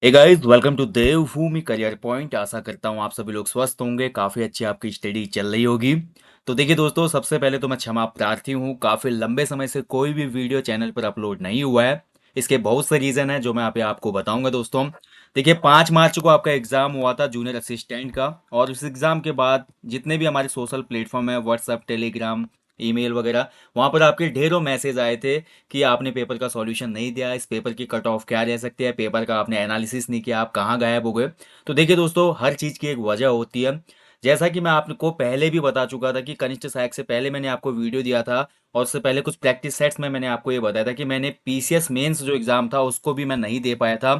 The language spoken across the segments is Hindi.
Hey guys, welcome to Devbhoomi career point. आशा करता हूँ आप सभी लोग स्वस्थ होंगे, काफ़ी अच्छी आपकी स्टडी चल रही होगी। तो देखिए दोस्तों, सबसे पहले तो मैं क्षमा प्रार्थी हूँ, काफ़ी लंबे समय से कोई भी वीडियो चैनल पर अपलोड नहीं हुआ है। इसके बहुत से रीज़न हैं जो मैं यहाँ पे आपको बताऊंगा दोस्तों। देखिए, 5 मार्च को आपका एग्ज़ाम हुआ था जूनियर असिस्टेंट का, और उस एग्ज़ाम के बाद जितने भी हमारे सोशल प्लेटफॉर्म है, व्हाट्सअप, टेलीग्राम, ईमेल वगैरह, वहाँ पर आपके ढेरों मैसेज आए थे कि आपने पेपर का सॉल्यूशन नहीं दिया, इस पेपर की कट ऑफ क्या रह सकती है, पेपर का आपने एनालिसिस नहीं किया, आप कहाँ गायब हो गए। तो देखिए दोस्तों, हर चीज़ की एक वजह होती है। जैसा कि मैं आपको पहले भी बता चुका था कि कनिष्ठ सहायक से पहले मैंने आपको वीडियो दिया था, और उससे पहले कुछ प्रैक्टिस सेट्स में मैंने आपको ये बताया था कि मैंने पीसीएस मेंस जो एग्ज़ाम था उसको भी मैं नहीं दे पाया था।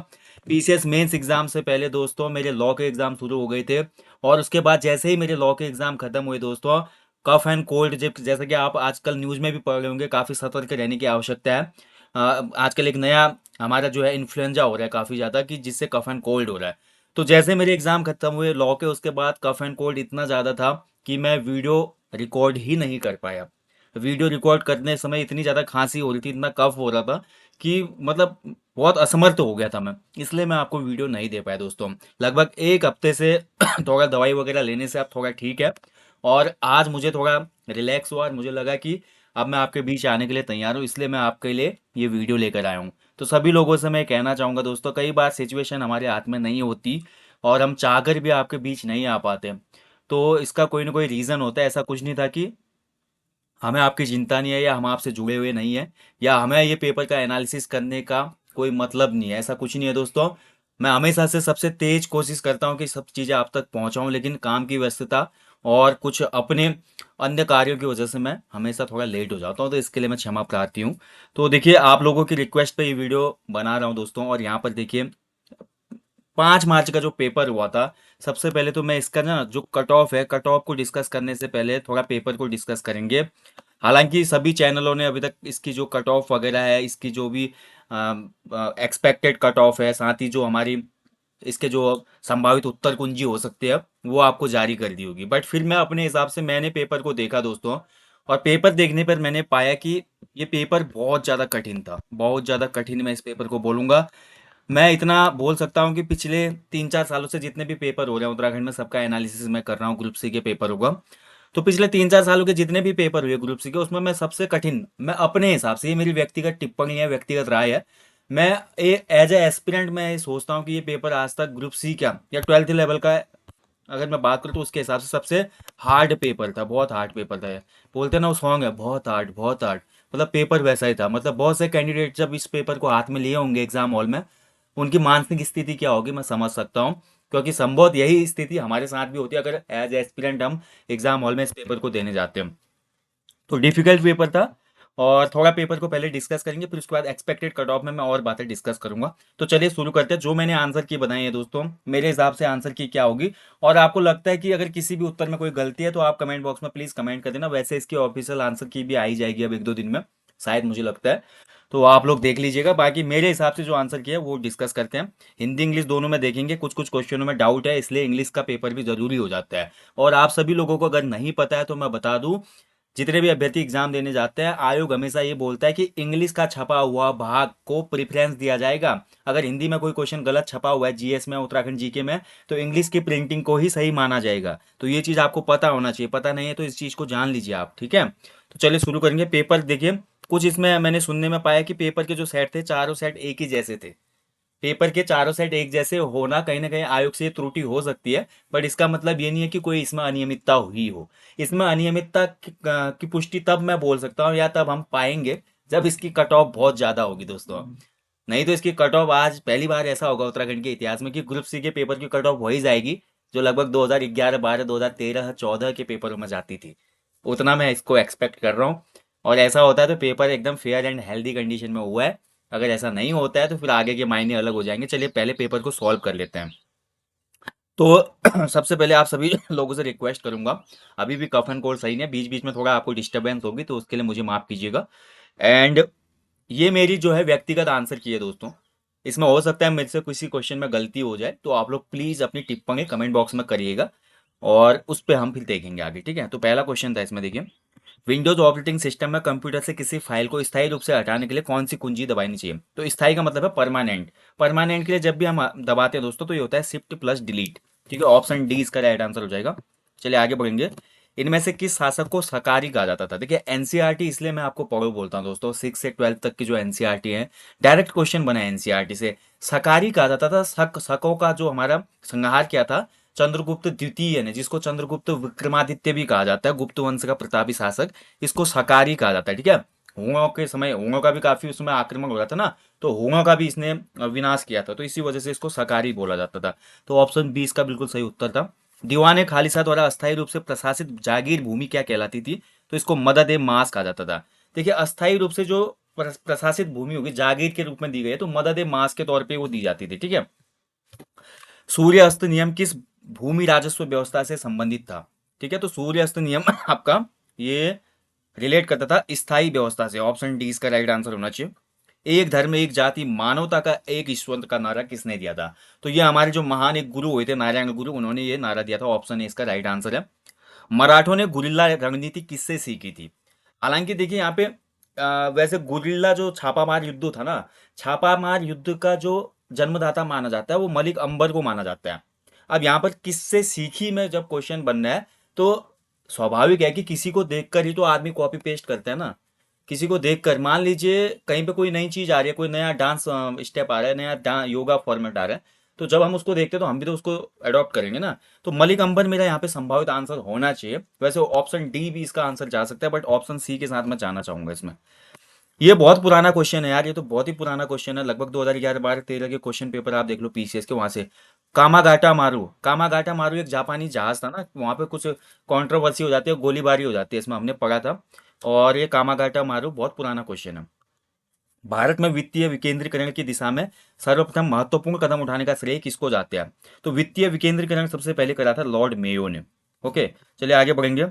पीसीएस मेंस एग्ज़ाम से पहले दोस्तों मेरे लॉ के एग्ज़ाम शुरू हो गए थे, और उसके बाद जैसे ही मेरे लॉ के एग्ज़ाम खत्म हुए दोस्तों, कफ एंड कोल्ड, जैसा कि आप आजकल न्यूज़ में भी पढ़ रहे होंगे, काफ़ी सतर्क रहने की आवश्यकता है। आजकल एक नया हमारा जो है इन्फ्लुएंजा हो रहा है काफ़ी ज़्यादा, कि जिससे कफ एंड कोल्ड हो रहा है। तो जैसे मेरे एग्ज़ाम खत्म हुए लॉ के, उसके बाद कफ एंड कोल्ड इतना ज़्यादा था कि मैं वीडियो रिकॉर्ड ही नहीं कर पाया। वीडियो रिकॉर्ड करने समय इतनी ज़्यादा खांसी हो रही थी, इतना कफ हो रहा था कि मतलब बहुत असमर्थ हो गया था मैं, इसलिए मैं आपको वीडियो नहीं दे पाया दोस्तों। लगभग एक हफ्ते से थोड़ा दवाई वगैरह लेने से अब थोड़ा ठीक है, और आज मुझे थोड़ा रिलैक्स हुआ और मुझे लगा कि अब मैं आपके बीच आने के लिए तैयार हूँ, इसलिए मैं आपके लिए ये वीडियो लेकर आया हूँ। तो सभी लोगों से मैं कहना चाहूँगा दोस्तों, कई बार सिचुएशन हमारे हाथ में नहीं होती और हम चाहकर भी आपके बीच नहीं आ पाते। तो इसका कोई ना कोई रीज़न होता है, ऐसा कुछ नहीं था कि हमें आपकी चिंता नहीं है या हम आपसे जुड़े हुए नहीं है, या हमें ये पेपर का एनालिसिस करने का कोई मतलब नहीं है, ऐसा कुछ नहीं है दोस्तों। मैं हमेशा से सबसे तेज कोशिश करता हूँ कि सब चीज़ें आप तक पहुँचाऊँ, लेकिन काम की व्यस्तता और कुछ अपने अन्य कार्यों की वजह से मैं हमेशा थोड़ा लेट हो जाता हूँ, तो इसके लिए मैं क्षमा प्रार्थी हूँ। तो देखिए, आप लोगों की रिक्वेस्ट पे ये वीडियो बना रहा हूँ दोस्तों, और यहाँ पर देखिए 5 मार्च का जो पेपर हुआ था, सबसे पहले तो मैं इसका ना जो कट ऑफ है, कट ऑफ को डिस्कस करने से पहले थोड़ा पेपर को डिस्कस करेंगे। हालांकि सभी चैनलों ने अभी तक इसकी जो कट ऑफ वगैरह है, इसकी जो भी एक्सपेक्टेड कट ऑफ है, साथ ही जो हमारी इसके जो संभावित उत्तर कुंजी हो सकती है, वो आपको जारी कर दी होगी। बट फिर मैं अपने हिसाब से मैंने पेपर को देखा दोस्तों, और पेपर देखने पर मैंने पाया कि ये पेपर बहुत ज़्यादा कठिन था, बहुत ज़्यादा कठिन मैं इस पेपर को बोलूँगा। मैं इतना बोल सकता हूँ कि पिछले 3-4 सालों से जितने भी पेपर हो रहे हैं उत्तराखंड में, सबका एनालिसिस मैं कर रहा हूँ, ग्रुप सी के पेपर होगा। तो पिछले 3-4 सालों के जितने भी पेपर हुए ग्रुप सी के, उसमें मैं सबसे कठिन, मैं अपने हिसाब से, ये मेरी व्यक्तिगत टिप्पणी है, व्यक्तिगत राय है, मैं एज ए एस्पिरेंट मैं ये सोचता हूँ कि ये पेपर आज तक ग्रुप सी का या 12th लेवल का अगर मैं बात करूँ तो उसके हिसाब से सबसे हार्ड पेपर था, बहुत हार्ड पेपर था ये। बोलते हैं ना वो सॉन्ग है, बहुत हार्ड बहुत हार्ड, मतलब पेपर वैसा ही था। मतलब बहुत से कैंडिडेट जब इस पेपर को हाथ में लिए होंगे एग्जाम हॉल में, उनकी मानसिक स्थिति क्या होगी मैं समझ सकता हूँ, क्योंकि संभवत यही स्थिति हमारे साथ भी होती है अगर एज एस्पिरेंट हम एग्जाम हॉल में इस पेपर को देने जाते हैं। तो डिफिकल्ट पेपर था, और थोड़ा पेपर को पहले डिस्कस करेंगे, फिर उसके बाद एक्सपेक्टेड कट ऑफ में मैं और बातें डिस्कस करूंगा। तो चलिए शुरू करते हैं। जो मैंने आंसर की बनाई है दोस्तों, मेरे हिसाब से आंसर की क्या होगी, और आपको लगता है कि अगर किसी भी उत्तर में कोई गलती है तो आप कमेंट बॉक्स में प्लीज कमेंट कर देना। वैसे इसकी ऑफिशियल आंसर की भी आई जाएगी अब 1-2 दिन में, शायद, मुझे लगता है। तो आप लोग देख लीजिएगा, बाकी मेरे हिसाब से जो आंसर किया है वो डिस्कस करते हैं। हिंदी इंग्लिश दोनों में देखेंगे, कुछ कुछ क्वेश्चनों में डाउट है, इसलिए इंग्लिश का पेपर भी जरूरी हो जाता है। और आप सभी लोगों को अगर नहीं पता है तो मैं बता दूं, जितने भी अभ्यर्थी एग्जाम देने जाते हैं, आयोग हमेशा ये बोलता है कि इंग्लिश का छपा हुआ भाग को प्रेफरेंस दिया जाएगा। अगर हिंदी में कोई क्वेश्चन गलत छपा हुआ है जीएस में, उत्तराखंड जीके में, तो इंग्लिश की प्रिंटिंग को ही सही माना जाएगा। तो ये चीज़ आपको पता होना चाहिए, पता नहीं है तो इस चीज़ को जान लीजिए आप, ठीक है। तो चलिए शुरू करेंगे। पेपर देखिए, कुछ इसमें मैंने सुनने में पाया कि पेपर के जो सेट थे, चारों सेट एक ही जैसे थे। पेपर के चारों सेट एक जैसे होना कहीं ना कहीं आयोग से ये त्रुटि हो सकती है, बट इसका मतलब ये नहीं है कि कोई इसमें अनियमितता हुई हो। इसमें अनियमितता की पुष्टि तब मैं बोल सकता हूँ या तब हम पाएंगे जब इसकी कट ऑफ बहुत ज़्यादा होगी दोस्तों। नहीं तो इसकी कट ऑफ, आज पहली बार ऐसा होगा उत्तराखंड के इतिहास में कि ग्रुप सी के पेपर की कट ऑफ हो ही जाएगी, जो लगभग 2011, 12, 2013, 14 के पेपरों में जाती थी। उतना मैं इसको एक्सपेक्ट कर रहा हूँ, और ऐसा होता है तो पेपर एकदम फेयर एंड हेल्दी कंडीशन में हुआ है। अगर ऐसा नहीं होता है तो फिर आगे के मायने अलग हो जाएंगे। चलिए पहले पेपर को सॉल्व कर लेते हैं। तो सबसे पहले आप सभी लोगों से रिक्वेस्ट करूंगा, अभी भी कफ एंड कोल्ड सही है, बीच बीच में थोड़ा आपको डिस्टरबेंस होगी, तो उसके लिए मुझे माफ कीजिएगा। एंड ये मेरी जो है व्यक्तिगत आंसर की है दोस्तों, इसमें हो सकता है मेरे से किसी क्वेश्चन में गलती हो जाए, तो आप लोग प्लीज़ अपनी टिप्पणी कमेंट बॉक्स में करिएगा, और उस पर हम फिर देखेंगे आगे, ठीक है। तो पहला क्वेश्चन था इसमें, देखिए, विंडोज ऑपरेटिंग सिस्टम में कंप्यूटर से किसी फाइल को स्थायी रूप से हटाने के लिए कौन सी कुंजी दबानी चाहिए? तो स्थायी का मतलब है परमानेंट। परमानेंट के लिए जब भी हम दबाते हैं दोस्तों तो ये होता है शिफ्ट प्लस डिलीट। ठीक है, ऑप्शन डी इसका राइट आंसर हो जाएगा। चलिए आगे बढ़ेंगे। इनमें से किस शासक को सकारी कहा जाता था? देखिए एनसीईआरटी इसलिए मैं आपको पढ़ो बोलता हूँ दोस्तों, 6 से 12 तक की जो एनसीईआरटी है, डायरेक्ट क्वेश्चन बना है एनसीईआरटी से। सकारी कहा जाता था। शकों का जो हमारा संहार किया था चंद्रगुप्त द्वितीय ने, जिसको चंद्रगुप्त विक्रमादित्य भी कहा जाता है, गुप्त वंश का प्रतापी शासक, इसको सकारी कहा जाता है। ठीक है, हुओं के समय हुओं का भी काफी उसमें आक्रमण हो रहा था ना, तो हुओं का भी इसने विनाश किया था, तो इसी वजह से इसको सकारी बोला जाता था। तो ऑप्शन बी इसका बिल्कुल सही उत्तर था। दीवान खालिसा द्वारा अस्थायी रूप से प्रशासित जागीर भूमि क्या कहलाती थी? तो इसको मदद ए मास कहा जाता था। देखिए अस्थायी रूप से जो प्रशासित भूमि होगी जागीर के रूप में दी गई है, तो मदद ए मास के तौर पे वो दी जाती थी। ठीक है, सूर्य अस्त नियम किस भूमि राजस्व व्यवस्था से संबंधित था? ठीक है, तो सूर्य अस्त नियम आपका ये रिलेट करता था स्थायी व्यवस्था से। ऑप्शन डी इसका राइट आंसर होना चाहिए। एक धर्म एक जाति मानवता का एक ईश्वर का नारा किसने दिया था? तो ये हमारे जो महान एक गुरु हुए थे नारायण गुरु, उन्होंने ये नारा दिया था। ऑप्शन ए इसका राइट आंसर है। मराठों ने गुरिल्ला रणनीति किससे सीखी थी? हालांकि देखिए यहाँ पे वैसे गुरिल्ला जो छापामार युद्ध था ना, छापामार युद्ध का जो जन्मदाता माना जाता है वो मलिक अंबर को माना जाता है। अब यहाँ पर किससे सीखी में जब क्वेश्चन बनना है, तो स्वाभाविक है कि किसी को देखकर ही तो आदमी कॉपी पेस्ट करता है ना। किसी को देखकर, मान लीजिए कहीं पे कोई नई चीज आ रही है, कोई नया डांस स्टेप आ रहा है, नया योगा फॉर्मेट आ रहा है, तो जब हम उसको देखते हैं तो हम भी तो उसको अडॉप्ट करेंगे ना। तो मलिक अंबर मेरा यहाँ पे संभावित आंसर होना चाहिए। वैसे ऑप्शन डी भी इसका आंसर जा सकता है, बट ऑप्शन सी के साथ मैं जाना चाहूंगा इसमें। ये बहुत पुराना क्वेश्चन है यार, ये तो बहुत ही पुराना क्वेश्चन है, लगभग 2011 12 13 के क्वेश्चन पेपर आप देख लो पीसीएस के वहां से। कामागाटा मारू एक जापानी जहाज था ना, वहां पे कुछ कंट्रोवर्सी हो जाती है, गोलीबारी हो जाती है, इसमें हमने पढ़ा था। और ये कामागाटा मारू बहुत पुराना क्वेश्चन है। भारत में वित्तीय विकेंद्रीकरण की दिशा में सर्वप्रथम महत्वपूर्ण कदम उठाने का श्रेय किसको जाता है? तो वित्तीय विकेंद्रीकरण सबसे पहले करा था लॉर्ड मेयो ने। ओके, चलिए आगे बढ़ेंगे।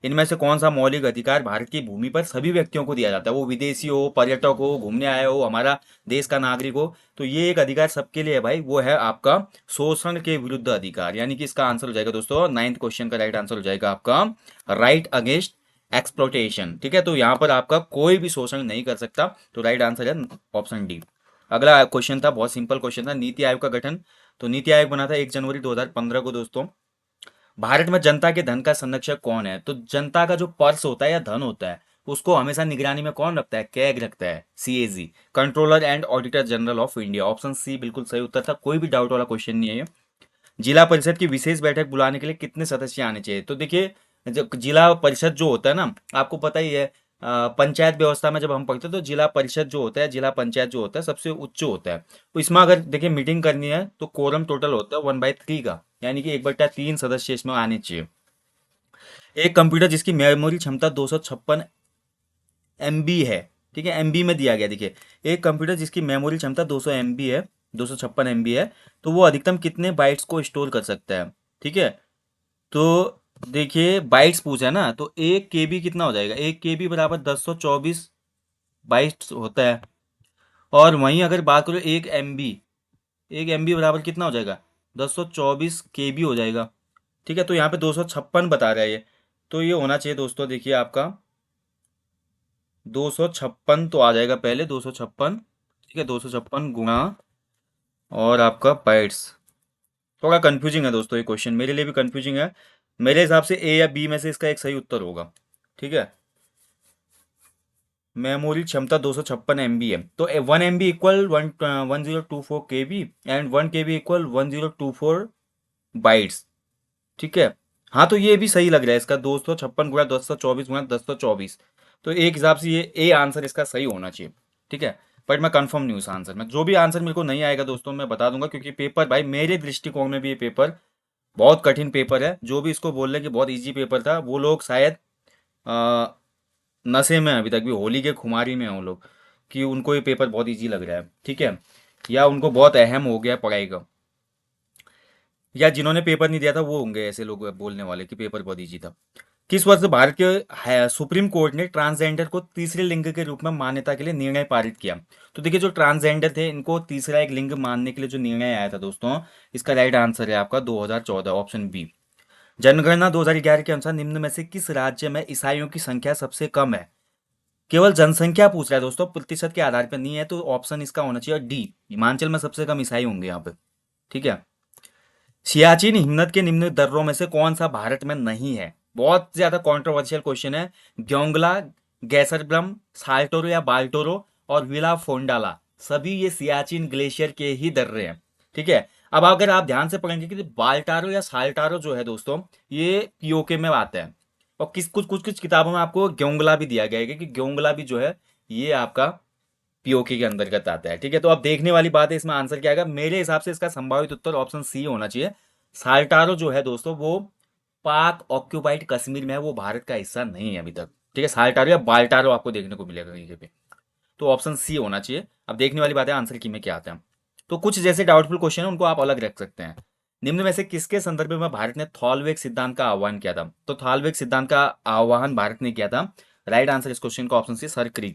इनमें से कौन सा मौलिक अधिकार भारत की भूमि पर सभी व्यक्तियों को दिया जाता है? वो विदेशी हो, पर्यटक हो, घूमने आए हो, हमारा देश का नागरिक हो, तो ये एक अधिकार सबके लिए है भाई, वो है आपका शोषण के विरुद्ध अधिकार। यानी कि इसका आंसर हो जाएगा दोस्तों, 9th क्वेश्चन का राइट आंसर हो जाएगा आपका राइट अगेंस्ट एक्सप्लोटेशन। ठीक है, तो यहां पर आपका कोई भी शोषण नहीं कर सकता, तो राइट आंसर है ऑप्शन डी। अगला क्वेश्चन था, बहुत सिंपल क्वेश्चन था, नीति आयोग का गठन। तो नीति आयोग बना था 1 जनवरी 2015 को दोस्तों। भारत में जनता के धन का संरक्षक कौन है? तो जनता का जो पर्स होता है या धन होता है, उसको हमेशा निगरानी में कौन रखता है? कैग रखता है, CAG, controller and auditor general of India. Option C बिल्कुल सही उत्तर था, कोई भी डाउट वाला क्वेश्चन नहीं है ये। जिला परिषद की विशेष बैठक बुलाने के लिए कितने सदस्य आने चाहिए? तो देखिए जब जिला परिषद जो होता है ना, आपको पता ही है, पंचायत व्यवस्था में जब हम पढ़ते हैं तो जिला परिषद जो होता है, जिला पंचायत जो होता है सबसे उच्च होता है। तो इसमें अगर देखिए मीटिंग करनी है तो कोरम टोटल होता है 1/3 का, यानी कि 1/3 सदस्य इसमें आने चाहिए। एक कंप्यूटर जिसकी मेमोरी क्षमता 256 MB है, ठीक है, एमबी में दिया गया। देखिए एक कंप्यूटर जिसकी मेमोरी क्षमता 200 MB है, 256 MB है, तो वो अधिकतम कितने बाइट्स को स्टोर कर सकता है? ठीक है, तो देखिए बाइट्स पूछा है ना, तो 1 KB कितना हो जाएगा? 1 KB बराबर 1024 बाइट्स होता है। और वहीं अगर बात करो 1 MB, 1 MB बराबर कितना हो जाएगा? 1024 KB हो जाएगा। ठीक है, तो यहाँ पे 256 बता रहा है ये, तो ये होना चाहिए दोस्तों, देखिए आपका 256 तो आ जाएगा पहले, 256। ठीक है, 256 गुणा और आपका बाइट्स। थोड़ा कंफ्यूजिंग है दोस्तों ये क्वेश्चन, मेरे लिए भी कंफ्यूजिंग है। मेरे हिसाब से ए या बी में से इसका एक सही उत्तर होगा। ठीक है, मेमोरी क्षमता 256 MB है, तो 1 MB equal 1024 KB and 1 KB equal 1024 bytes. ठीक है, हाँ तो ये भी सही लग रहा है, इसका 256 गुणा 1024 गुणा 1024, तो एक हिसाब से ये ए आंसर इसका सही होना चाहिए। ठीक है, बट मैं कंफर्म नहीं हूँ इस आंसर में। जो भी आंसर मेरे को नहीं आएगा दोस्तों मैं बता दूंगा, क्योंकि पेपर भाई मेरे दृष्टिकोण में भी ये पेपर बहुत कठिन पेपर है। जो भी इसको बोल रहे कि बहुत इजी पेपर था, वो लोग शायद अ, नशे में हैं, अभी तक भी होली के खुमारी में हैं वो लोग, कि उनको ये पेपर बहुत इजी लग रहा है। ठीक है, या उनको बहुत अहम हो गया पढ़ाई का, या जिन्होंने पेपर नहीं दिया था वो होंगे ऐसे लोग बोलने वाले कि पेपर बहुत इजी था। किस वर्ष भारत के सुप्रीम कोर्ट ने ट्रांसजेंडर को तीसरे लिंग के रूप में मान्यता के लिए निर्णय पारित किया? तो देखिए जो ट्रांसजेंडर थे इनको तीसरा एक लिंग मानने के लिए जो निर्णय आया था दोस्तों, इसका राइट आंसर है आपका 2014, ऑप्शन बी। जनगणना 2011 के अनुसार निम्न में से किस राज्य में ईसाइयों की संख्या सबसे कम है? केवल जनसंख्या पूछ रहा है दोस्तों, प्रतिशत के आधार पर नहीं है, तो ऑप्शन इसका होना चाहिए डी, हिमाचल में सबसे कम ईसाई होंगे यहाँ पे। ठीक है। सियाचिन हिमनद के निम्न दर्रों में से कौन सा भारत में नहीं है? बहुत ज्यादा कंट्रोवर्शियल क्वेश्चन है। ग्योंगला, गैसरब्रम, साल्टोरो या बाल्टोरो और विला फोंडाला, सभी ये सियाचिन ग्लेशियर के ही दर्रे हैं। ठीक है। अब अगर आप ध्यान से पढ़ेंगे कि बाल्टारो या साल्टारो जो है दोस्तों, ये पीओके में आता है। और किस कुछ कुछ कुछ किताबों में आपको ग्योंगला भी दिया गया है कि ग्योंगला भी जो है ये आपका पीओके के अंतर्गत आता है। ठीक है। तो अब देखने वाली बात है इसमें आंसर क्या आएगा। मेरे हिसाब से इसका संभावित उत्तर ऑप्शन सी होना चाहिए। साल्टारो जो है दोस्तों वो पाक ऑक्यूपाइड कश्मीर में है, वो भारत का हिस्सा नहीं है अभी तक। ठीक है। साल्टारो या बाल्टारो आपको देखने को मिलेगा कहीं पे। तो ऑप्शन सी होना चाहिए। अब देखने वाली बात है आंसर की में क्या आता है। तो कुछ जैसे डाउटफुल क्वेश्चन है उनको आप अलग रख सकते हैं। निम्न में से किसके संदर्भ में भारत ने थॉलवेक सिद्धांत का आह्वान किया था? तो थॉलवेक सिद्धांत का आह्वान भारत ने किया था। राइट आंसर इस क्वेश्चन का ऑप्शन सी सरक्री।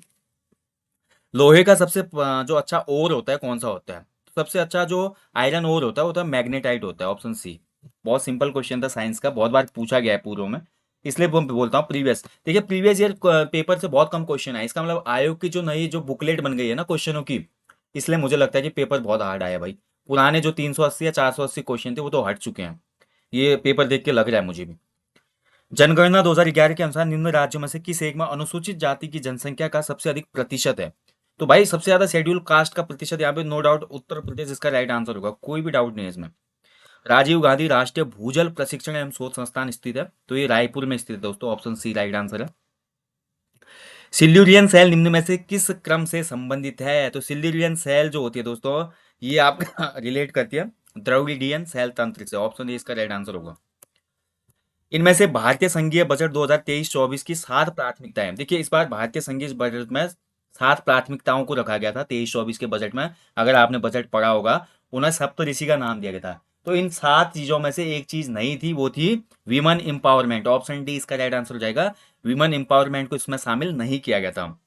लोहे का सबसे जो अच्छा ओर होता है कौन सा होता है? तो सबसे अच्छा जो आयरन ओर होता है वो तो मैग्नेटाइट होता है, ऑप्शन सी। बहुत सिंपल क्वेश्चन था साइंस का, बहुत बार पूछा गया है पूर्व में, इसलिए वो बोलता हूँ प्रीवियस। देखिए प्रीवियस ईयर पेपर से बहुत कम क्वेश्चन है, इसका मतलब आयोग की जो नई जो बुकलेट बन गई है ना क्वेश्चनों की, इसलिए मुझे लगता है कि पेपर बहुत हार्ड आया भाई। पुराने जो 380 या 480 क्वेश्चन थे वो तो हट चुके हैं, ये पेपर देख के लग रहा है मुझे भी। जनगणना 2011 के अनुसार निम्न राज्यों में से किस एक में अनुसूचित जाति की जनसंख्या का सबसे अधिक प्रतिशत है? तो भाई सबसे ज्यादा शेड्यूल कास्ट का प्रतिशत यहाँ पे नो डाउट उत्तर प्रदेश इसका राइट आंसर होगा, कोई भी डाउट नहीं है इसमें। राजीव गांधी राष्ट्रीय भूजल प्रशिक्षण एवं शोध संस्थान स्थित है, तो ये रायपुर में स्थित है दोस्तों, ऑप्शन सी राइट आंसर है। सिल्यूरियन सेल निम्न में से किस क्रम से संबंधित है? तो सिल्यूरियन सेल जो होती है दोस्तों, ये आपका रिलेट करती है द्रविडियन सेल तंत्र से, ऑप्शन ए इसका राइट आंसर होगा। इनमें से भारतीय संघीय बजट 2023-24 की 7 प्राथमिकताएं, देखिए इस बार भारतीय संघीय बजट में 7 प्राथमिकताओं को रखा गया था 23-24 के बजट में। अगर आपने बजट पढ़ा होगा, उन्हें सप्तऋषि का नाम दिया गया था। तो इन 7 चीजों में से एक चीज नहीं थी, वो थी विमेन एम्पावरमेंट, ऑप्शन डी इसका राइट आंसर हो जाएगा। विमेन एम्पावरमेंट को इसमें शामिल नहीं किया गया था।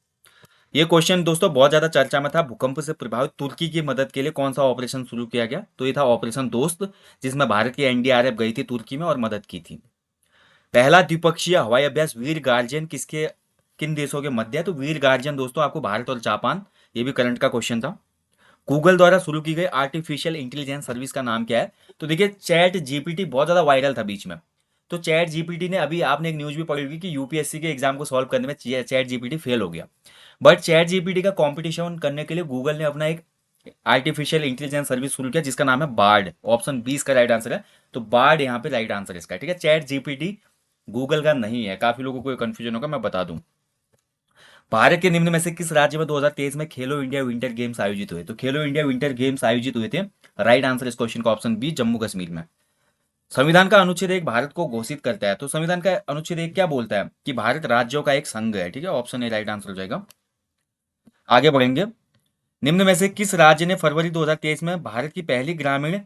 ये क्वेश्चन दोस्तों बहुत ज्यादा चर्चा में था। भूकंप से प्रभावित तुर्की की मदद के लिए कौन सा ऑपरेशन शुरू किया गया? तो ये था ऑपरेशन दोस्त, जिसमें भारत की एनडीआरएफ गई थी तुर्की में और मदद की थी। पहला द्विपक्षीय हवाई अभ्यास वीर गार्जियन किसके किन देशों के मध्य है? तो वीर गार्जियन दोस्तों आपको भारत और जापान, ये भी करंट का क्वेश्चन था। गूगल द्वारा शुरू की गई आर्टिफिशियल इंटेलिजेंस सर्विस का नाम क्या है? तो देखिए चैट जीपीटी बहुत ज्यादा वायरल था बीच में। तो चैट जीपीटी ने, अभी आपने एक न्यूज भी पढ़ी होगी कि यूपीएससी के एग्जाम को सॉल्व करने में चैट जीपीटी फेल हो गया। बट चैट जीपीटी का कंपटीशन करने के लिए गूगल ने अपना एक आर्टिफिशियल इंटेलिजेंस सर्विस शुरू किया जिसका नाम है बार्ड, ऑप्शन 20 का राइट आंसर है। तो बार्ड यहाँ पे राइट आंसर इसका। ठीक है। चैट जीपीटी गूगल का नहीं है, काफी लोगों को कंफ्यूजन होगा, मैं बता दूं। भारत के निम्न में से किस राज्य में 2023 में खेलो इंडिया विंटर गेम्स आयोजित हुए? तो खेलो इंडिया विंटर गेम्स आयोजित हुए थे। राइट आंसर इस क्वेश्चन का ऑप्शन बी, जम्मू कश्मीर में। संविधान का अनुच्छेद 1 भारत को घोषित करता है, तो संविधान का अनुच्छेद 1 क्या बोलता है? कि भारत राज्यों का एक संघ है। ठीक है। ऑप्शन ए राइट आंसर हो जाएगा। आगे बढ़ेंगे। निम्न में से किस राज्य ने फरवरी 2023 में भारत की पहली ग्रामीण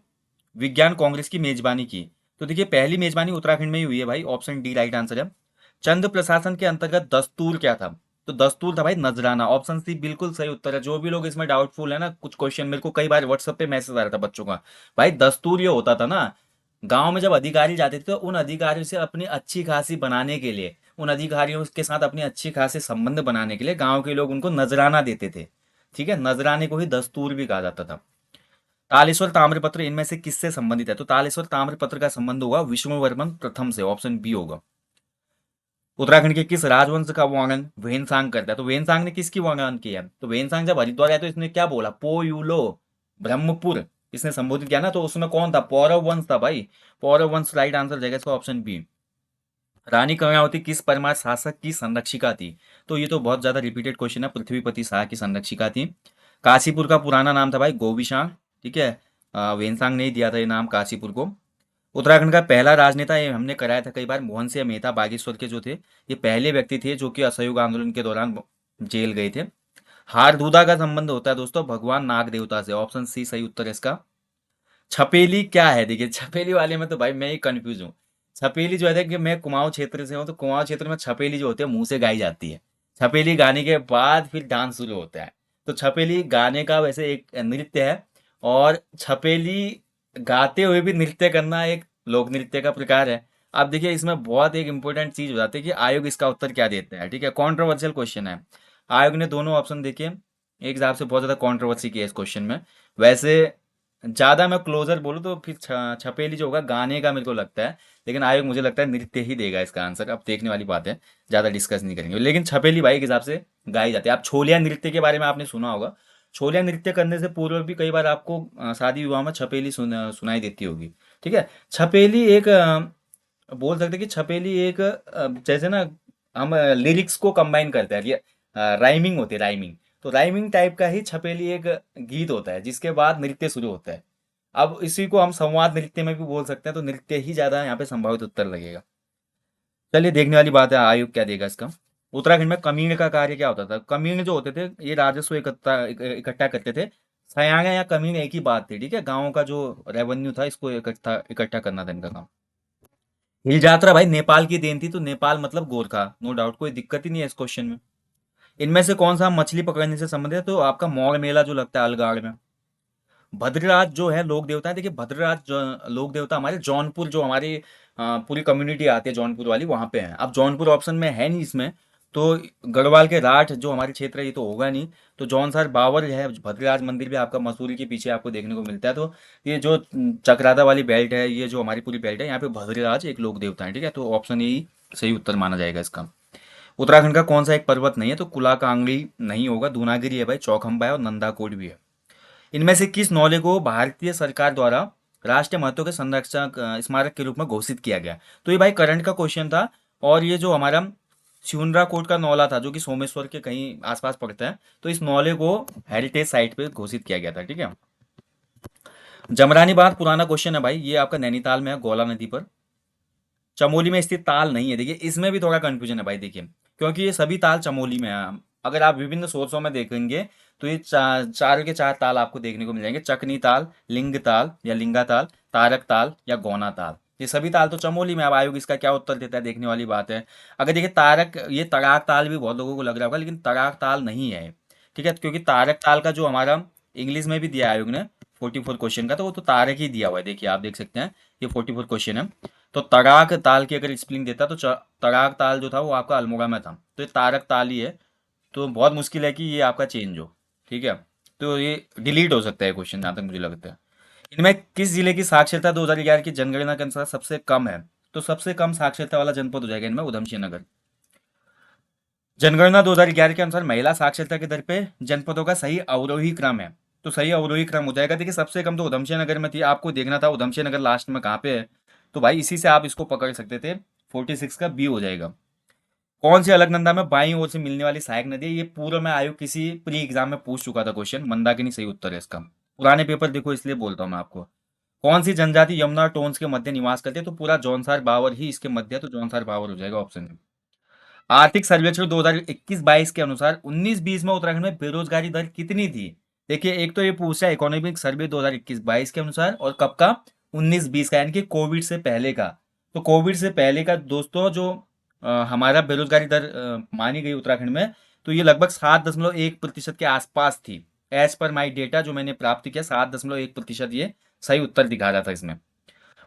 विज्ञान कांग्रेस की मेजबानी की? तो देखिए पहली मेजबानी उत्तराखंड में ही हुई है भाई, ऑप्शन डी राइट आंसर है। चंद प्रशासन के अंतर्गत दस्तूर क्या था? तो दस्तूर था भाई नजराना, ऑप्शन सी बिल्कुल सही उत्तर है। जो भी लोग इसमें डाउटफुल है ना, कुछ क्वेश्चन मेरे को कई बार व्हाट्सएप पे मैसेज आ रहा था बच्चों का, भाई दस्तूर ये होता था ना, गांव में जब अधिकारी जाते थे तो उन अधिकारियों से अपनी अच्छी खासी बनाने के लिए, उन अधिकारियों के साथ अपनी अच्छी खासी संबंध बनाने के लिए गांव के लोग उनको नजराना देते थे। ठीक है। नजराने को ही दस्तूर भी कहा जाता था। तालेश्वर ताम्रपत्र इनमें से किससे संबंधित है? तो तालेश्वर ताम्रपत्र का संबंध होगा विष्णुवर्मन प्रथम से, ऑप्शन बी होगा। उत्तराखंड के किस राजवंश का वर्णन वेनसांग करता है? तो वेनसांग ने किसकी वर्णन किया? तो वेनसांग जब हरिद्वार आया तो इसने क्या बोला? पो यूलो ब्रह्मपुर, इसने संबोधित किया ना, तो उसमें कौन था? पौरव वंश था भाई। पौरव वंश राइट आंसर जाएगा इसका, ऑप्शन बी। रानी कर्णावती किस परमार शासक की संरक्षिका थी? तो ये तो बहुत ज्यादा रिपीटेड क्वेश्चन है, पृथ्वीपति शाह की संरक्षिका थी। काशीपुर का पुराना नाम था भाई गोविशां। ठीक है। वेनसांग ने ही दिया था ये नाम काशीपुर को। उत्तराखंड का पहला राजनेता, ये हमने कराया था कई बार, मोहन सिंह मेहता बागेश्वर के जो थे, ये पहले व्यक्ति थे जो कि असहयोग आंदोलन के दौरान जेल गए थे। हारदूदा का संबंध होता है दोस्तों भगवान नाग देवता से, ऑप्शन सी सही उत्तर है इसका। छपेली क्या है? देखिए छपेली वाले में तो भाई मैं ही कंफ्यूज हूँ। छपेली जो है कि मैं कुमाऊं क्षेत्र से हूँ, तो कुमाऊं क्षेत्र में छपेली जो होती है मुंह से गाई जाती है। छपेली गाने के बाद फिर डांस शुरू होता है। तो छपेली गाने का वैसे एक नृत्य है, और छपेली गाते हुए भी नृत्य करना एक लोक नृत्य का प्रकार है। अब देखिए इसमें बहुत एक इंपॉर्टेंट चीज हो जाती है कि आयोग इसका उत्तर क्या देता है, ठीक है, कॉन्ट्रोवर्शियल क्वेश्चन है। आयोग ने दोनों ऑप्शन देखे, एक हिसाब से बहुत ज्यादा कॉन्ट्रोवर्सी की है इस क्वेश्चन में। वैसे ज्यादा मैं क्लोजर बोलूँ तो फिर छपेली जो होगा गाने का मेरे को लगता है, लेकिन आयोग मुझे लगता है नृत्य ही देगा इसका आंसर। अब देखने वाली बात है, ज्यादा डिस्कस नहीं करेंगे, लेकिन छपेली भाई के हिसाब से गाई जाती है। आप छोलिया नृत्य के बारे में आपने सुना होगा, छोलिया नृत्य करने से पूर्व भी कई बार आपको शादी विवाह में छपेली सुनाई देती होगी, ठीक है। छपेली एक बोल सकते हैं कि छपेली एक जैसे ना हम लिरिक्स को कंबाइन करते हैं, ये राइमिंग होती है, राइमिंग। तो राइमिंग टाइप का ही छपेली एक गीत होता है जिसके बाद नृत्य शुरू होता है। अब इसी को हम संवाद नृत्य में भी बोल सकते हैं, तो नृत्य ही ज्यादा यहाँ पे संभावित उत्तर लगेगा। चलिए देखने वाली बात है आयोग क्या देगा इसका। उत्तराखंड में कमीण का कार्य क्या होता था। कमीण जो होते थे ये राजस्व इकट्ठा करते थे। सयाना या कमीण एक ही बात थी, ठीक है, गाँव का जो रेवेन्यू था इसको इकट्ठा इकट्ठा करना था इनका काम। हिल यात्रा भाई नेपाल की देन थी, तो नेपाल मतलब गोरखा, नो डाउट, कोई दिक्कत ही नहीं है इस क्वेश्चन में। इनमें से कौन सा मछली पकड़ने से संबंधित है, तो आपका मौड़ मेला जो लगता है अलगाड़ में। भद्रराज जो है लोक देवता है, देखिए भद्रराज लोक देवता हमारे जौनपुर, जो हमारी पूरी कम्युनिटी आती है जौनपुर वाली, वहां पे है। अब जौनपुर ऑप्शन में है नहीं इसमें, तो गढ़वाल के राठ जो हमारे क्षेत्र है ये तो होगा नहीं। तो जौनसार बावर है, भद्रराज मंदिर भी आपका मसूरी के पीछे आपको देखने को मिलता है। तो ये जो चक्राता वाली बेल्ट है, ये जो हमारी पूरी बेल्ट है, यहाँ पे भद्रराज एक लोक देवता है, ठीक है। तो ऑप्शन यही सही उत्तर माना जाएगा इसका। उत्तराखंड का कौन सा एक पर्वत नहीं है, तो कुला कांगड़ी नहीं होगा, दूनागिरी है भाई, चौखंबा है और नंदाकोट भी है। इनमें से किस नौले को भारतीय सरकार द्वारा राष्ट्रीय महत्व के संरक्षक स्मारक के रूप में घोषित किया गया। तो ये भाई करंट का क्वेश्चन था। और ये जो हमारा सिउनरा कोट का नौला था जो कि सोमेश्वर के कहीं आसपास पड़ता है, तो इस नौले को हेरिटेज साइट पे घोषित किया गया था, ठीक है। जमरानी बांध पुराना क्वेश्चन है भाई, ये आपका नैनीताल में है, गौला नदी पर। चमोली में स्थित ताल नहीं है, देखिए इसमें भी थोड़ा कंफ्यूजन है भाई, देखिए क्योंकि ये सभी ताल चमोली में है। अगर आप विभिन्न सोर्सों में देखेंगे तो ये चार के चार ताल आपको देखने को मिल जाएंगे, चकनी ताल, लिंग ताल या लिंगा ताल, तारक ताल या गौना ताल। ये सभी ताल तो चमोली में। अब आयोग इसका क्या उत्तर देता है देखने वाली बात है। अगर देखिए तारक, ये तड़ाक ताल भी बहुत लोगों को लग रहा होगा, लेकिन तड़ाक ताल नहीं है, ठीक है, क्योंकि तारक ताल का जो हमारा इंग्लिश में भी दिया है आयोग ने 44 क्वेश्चन का, तो वो तो तारक ही दिया हुआ है, देखिए आप देख सकते हैं, ये 44 क्वेश्चन है। तो तड़ाक ताल की अगर स्पेलिंग देता तो तड़ाक ताल जो था वो आपका अल्मोड़ा में था, तो ये तारक ताल ही है। तो बहुत मुश्किल है कि ये आपका चेंज हो, ठीक है। तो ये डिलीट हो सकता है क्वेश्चन, जहाँ तक मुझे लगता है। इनमें किस जिले की साक्षरता 2011 की जनगणना के अनुसार सबसे कम है, तो सबसे कम साक्षरता वाला जनपद हो जाएगा इनमें उधमसिंह नगर। जनगणना 2011 के अनुसार महिला साक्षरता के दर पे जनपदों का सही अवरोही क्रम है, तो सही अवरोही क्रम हो जाएगा। देखिए सबसे कम तो उधमसिंह नगर में थी, आपको देखना था उधमसिंह नगर लास्ट में कहाँ पे है, तो भाई इसी से आप इसको पकड़ सकते थे। 46 का बी हो जाएगा। कौन सी अलकनंदा में बाईं ओर से मिलने वाली सहायक नदी है, ये पूर्व में आयोग किसी प्री एग्जाम में पूछ चुका था क्वेश्चन, मंदाकिनी सही उत्तर है इसका। पुराने पेपर देखो इसलिए बोलता हूँ मैं आपको। कौन सी जनजाति यमुना और टोन्स के मध्य निवास करती है, तो पूरा जौनसार बावर ही इसके मध्य है, तो जौनसार बावर हो जाएगा ऑप्शन में। आर्थिक सर्वेक्षण 2021-22 के अनुसार 19-20 में उत्तराखंड में बेरोजगारी दर कितनी थी। देखिए एक तो ये पूछ रहा है इकोनॉमिक सर्वे 2021-22 के अनुसार, और कब का, 19-20 का, यानी कि कोविड से पहले का। तो कोविड से पहले का दोस्तों जो हमारा बेरोजगारी दर मानी गई उत्तराखंड में, तो ये लगभग 7.1% के आसपास थी। एज पर माई डेटा जो मैंने प्राप्त किया, 7.1% ये सही उत्तर दिखा रहा था इसमें।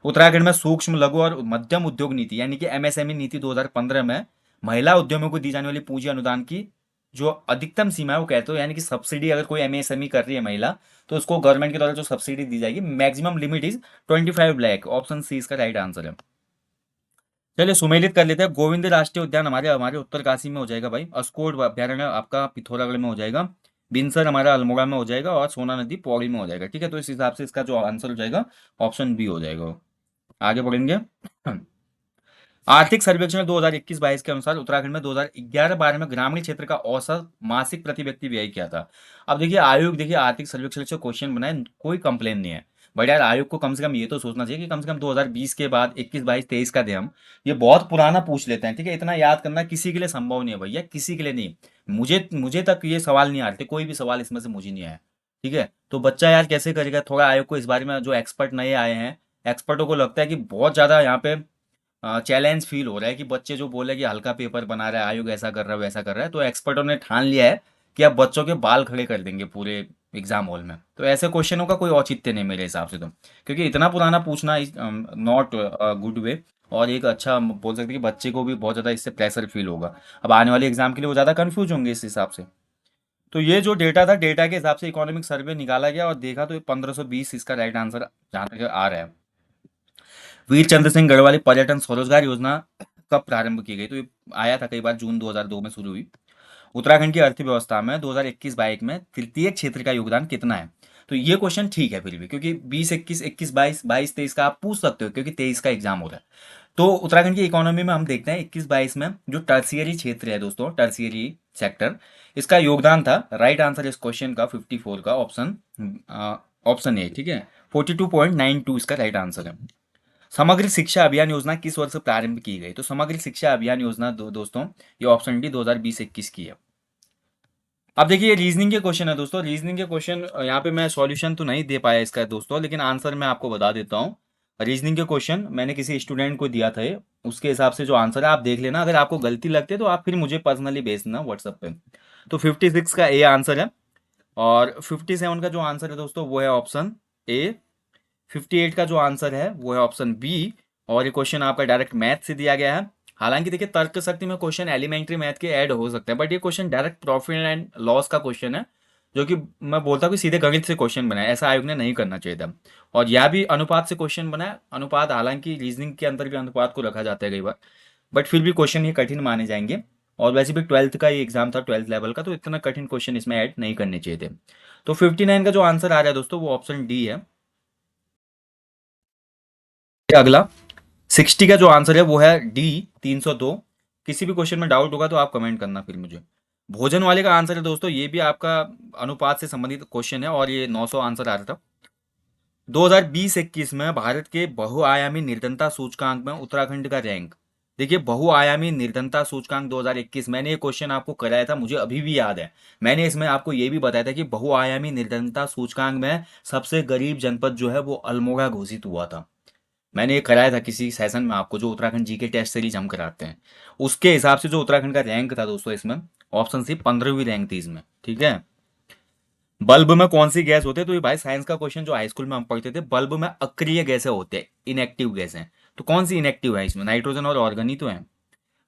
उत्तराखंड में सूक्ष्म लघु और मध्यम उद्योग नीति यानी कि एमएसएमई नीति 2015 में महिला उद्यमों को दी जाने वाली पूंजी अनुदान की जो अधिकतम सीमा है वो कहते हो, यानी कि सब्सिडी, अगर कोई एमएसएमई कर रही है महिला, तो उसको गवर्नमेंट के द्वारा जो सब्सिडी दी जाएगी, maximum limit is 25 lakh. Option C इसका राइट आंसर है। चलिए सुमेलित कर लेते हैं। गोविंद राष्ट्रीय उद्यान हमारे हमारे उत्तरकाशी में हो जाएगा भाई, अस्कोट अभ्यारण्य आपका पिथौरागढ़ में हो जाएगा, बिनसर हमारा अल्मोड़ा में हो जाएगा, और सोना नदी पौड़ी में हो जाएगा, ठीक है। तो इस हिसाब से इसका जो आंसर हो जाएगा ऑप्शन बी हो जाएगा। आगे बढ़ेंगे। आर्थिक सर्वेक्षण 2021-22 के अनुसार उत्तराखंड में 2011-12 में ग्रामीण क्षेत्र का औसत मासिक प्रति व्यक्ति व्यय क्या था। अब देखिए आयोग, देखिए आर्थिक सर्वेक्षण से क्वेश्चन बनाए, कोई कंप्लेन नहीं है, बट यार आयोग को कम से कम ये तो सोचना चाहिए कि कम से कम 2020 के बाद 21-22-23 का दे हम। ये बहुत पुराना पूछ लेते हैं, ठीक है, इतना याद करना किसी के लिए संभव नहीं है भैया, किसी के लिए नहीं। मुझे मुझे तक ये सवाल नहीं आ रहे थे, कोई भी सवाल इसमें से मुझे नहीं आया, ठीक है। तो बच्चा यार कैसे करेगा, थोड़ा आयोग को इस बारे में, जो एक्सपर्ट नए आए हैं, एक्सपर्टों को लगता है कि बहुत ज़्यादा यहाँ पे चैलेंज फील हो रहा है कि बच्चे जो बोले कि हल्का पेपर बना रहा है, आयोग ऐसा कर रहा है वैसा कर रहा है, तो एक्सपर्टों ने ठान लिया है कि अब बच्चों के बाल खड़े कर देंगे पूरे एग्जाम हॉल में। तो ऐसे क्वेश्चनों का कोई औचित्य नहीं मेरे हिसाब से, तो क्योंकि इतना पुराना पूछना इज नॉट गुड वे। और एक अच्छा बोल सकते हैं कि बच्चे को भी बहुत ज़्यादा इससे प्रेशर फील होगा। अब आने वाले एग्जाम के लिए वो ज़्यादा कंफ्यूज होंगे इस हिसाब से। तो ये जो डेटा था, डेटा के हिसाब से इकोनॉमिक सर्वे निकाला गया और देखा तो ये 1520 इसका राइट आंसर जहाँ तक आ रहा है। वीर चंद्र सिंह गढ़वाली पर्यटन स्वरोजगार योजना कब प्रारंभ की गई? तो ये आया था कई बार, जून 2002 में शुरू हुई। उत्तराखंड की अर्थव्यवस्था में 2021-22 में तृतीय क्षेत्र का योगदान कितना है? तो ये क्वेश्चन ठीक है फिर भी, क्योंकि 20-21, 21-22, 22-23 का आप पूछ सकते हो, क्योंकि 23 का एग्जाम हो रहा है। तो उत्तराखंड की इकोनॉमी में हम देखते हैं 21-22 में जो टर्सियरी क्षेत्र है दोस्तों, टर्सियरी सेक्टर, इसका योगदान था, राइट आंसर इस क्वेश्चन का 54 का ऑप्शन ऑप्शन ए, ठीक है, 42.92 इसका राइट आंसर है। समग्र शिक्षा अभियान योजना किस वर्ष प्रारंभ की गई? तो समग्र शिक्षा अभियान योजना दोस्तों, ये ऑप्शन डी 2020-21 की है। अब देखिए रीजनिंग के क्वेश्चन है दोस्तों, रीजनिंग के क्वेश्चन यहाँ पे मैं सॉल्यूशन तो नहीं दे पाया इसका दोस्तों, लेकिन आंसर मैं आपको बता देता हूँ। रीजनिंग के क्वेश्चन मैंने किसी स्टूडेंट को दिया था, उसके हिसाब से जो आंसर है आप देख लेना, अगर आपको गलती लगती है तो आप फिर मुझे पर्सनली भेज देना व्हाट्सएप पे। तो 56 का ए आंसर है, और 57 का जो आंसर है दोस्तों वो है ऑप्शन ए, 58 का जो आंसर है वो है ऑप्शन बी, और ये क्वेश्चन आपका डायरेक्ट मैथ से दिया गया है। हालांकि देखिए तर्क शक्ति में क्वेश्चन एलिमेंट्री मैथ के ऐड हो सकते हैं, बट ये question direct profit and loss का क्वेश्चन है, जो कि मैं बोलता हूँ कि सीधे गणित से क्वेश्चन बनाया, ऐसा आयोग ने नहीं करना चाहिए था। और यह भी अनुपात से क्वेश्चन बनाया, अनुपात हालांकि रीजनिंग के अंदर भी अनुपात को रखा जाता है कई बार, बट फिर भी क्वेश्चन ये कठिन माने जाएंगे। और वैसे भी 12th का ये एग्जाम था, 12th लेवल का, तो इतना कठिन क्वेश्चन इसमें ऐड नहीं करने चाहिए थे। तो 59 का जो आंसर आ रहा है दोस्तों वो ऑप्शन डी है। अगला 60 का जो आंसर है वो है डी 302। किसी भी क्वेश्चन में डाउट होगा तो आप कमेंट करना फिर मुझे। भोजन वाले का आंसर है दोस्तों, ये भी आपका अनुपात से संबंधित क्वेश्चन है, और ये 900 आंसर आ रहा था। 2020-21 में भारत के बहुआयामी निर्धनता सूचकांक में उत्तराखंड का रैंक। देखिए बहुआयामी निर्धनता सूचकांक 2021, मैंने ये क्वेश्चन आपको कराया था, मुझे अभी भी याद है। मैंने इसमें आपको ये भी बताया था कि बहुआयामी निर्धनता सूचकांक में सबसे गरीब जनपद जो है वो अल्मोड़ा घोषित हुआ था। मैंने ये कराया था किसी सेशन में आपको, जो उत्तराखंड जी के टेस्ट सीरीज हम कराते हैं, उसके हिसाब से जो उत्तराखंड का रैंक था दोस्तों इसमें, ऑप्शन सी 15वीं रैंक थी इसमें, ठीक है। बल्ब में कौन सी गैस होती है? तो ये भाई साइंस का क्वेश्चन जो हाई स्कूल में हम पढ़ते थे, बल्ब में अक्रिय गैसें होते हैं, इनएक्टिव गैसें। तो कौन सी इनएक्टिव है इसमें? नाइट्रोजन और ऑर्गन ही तो है।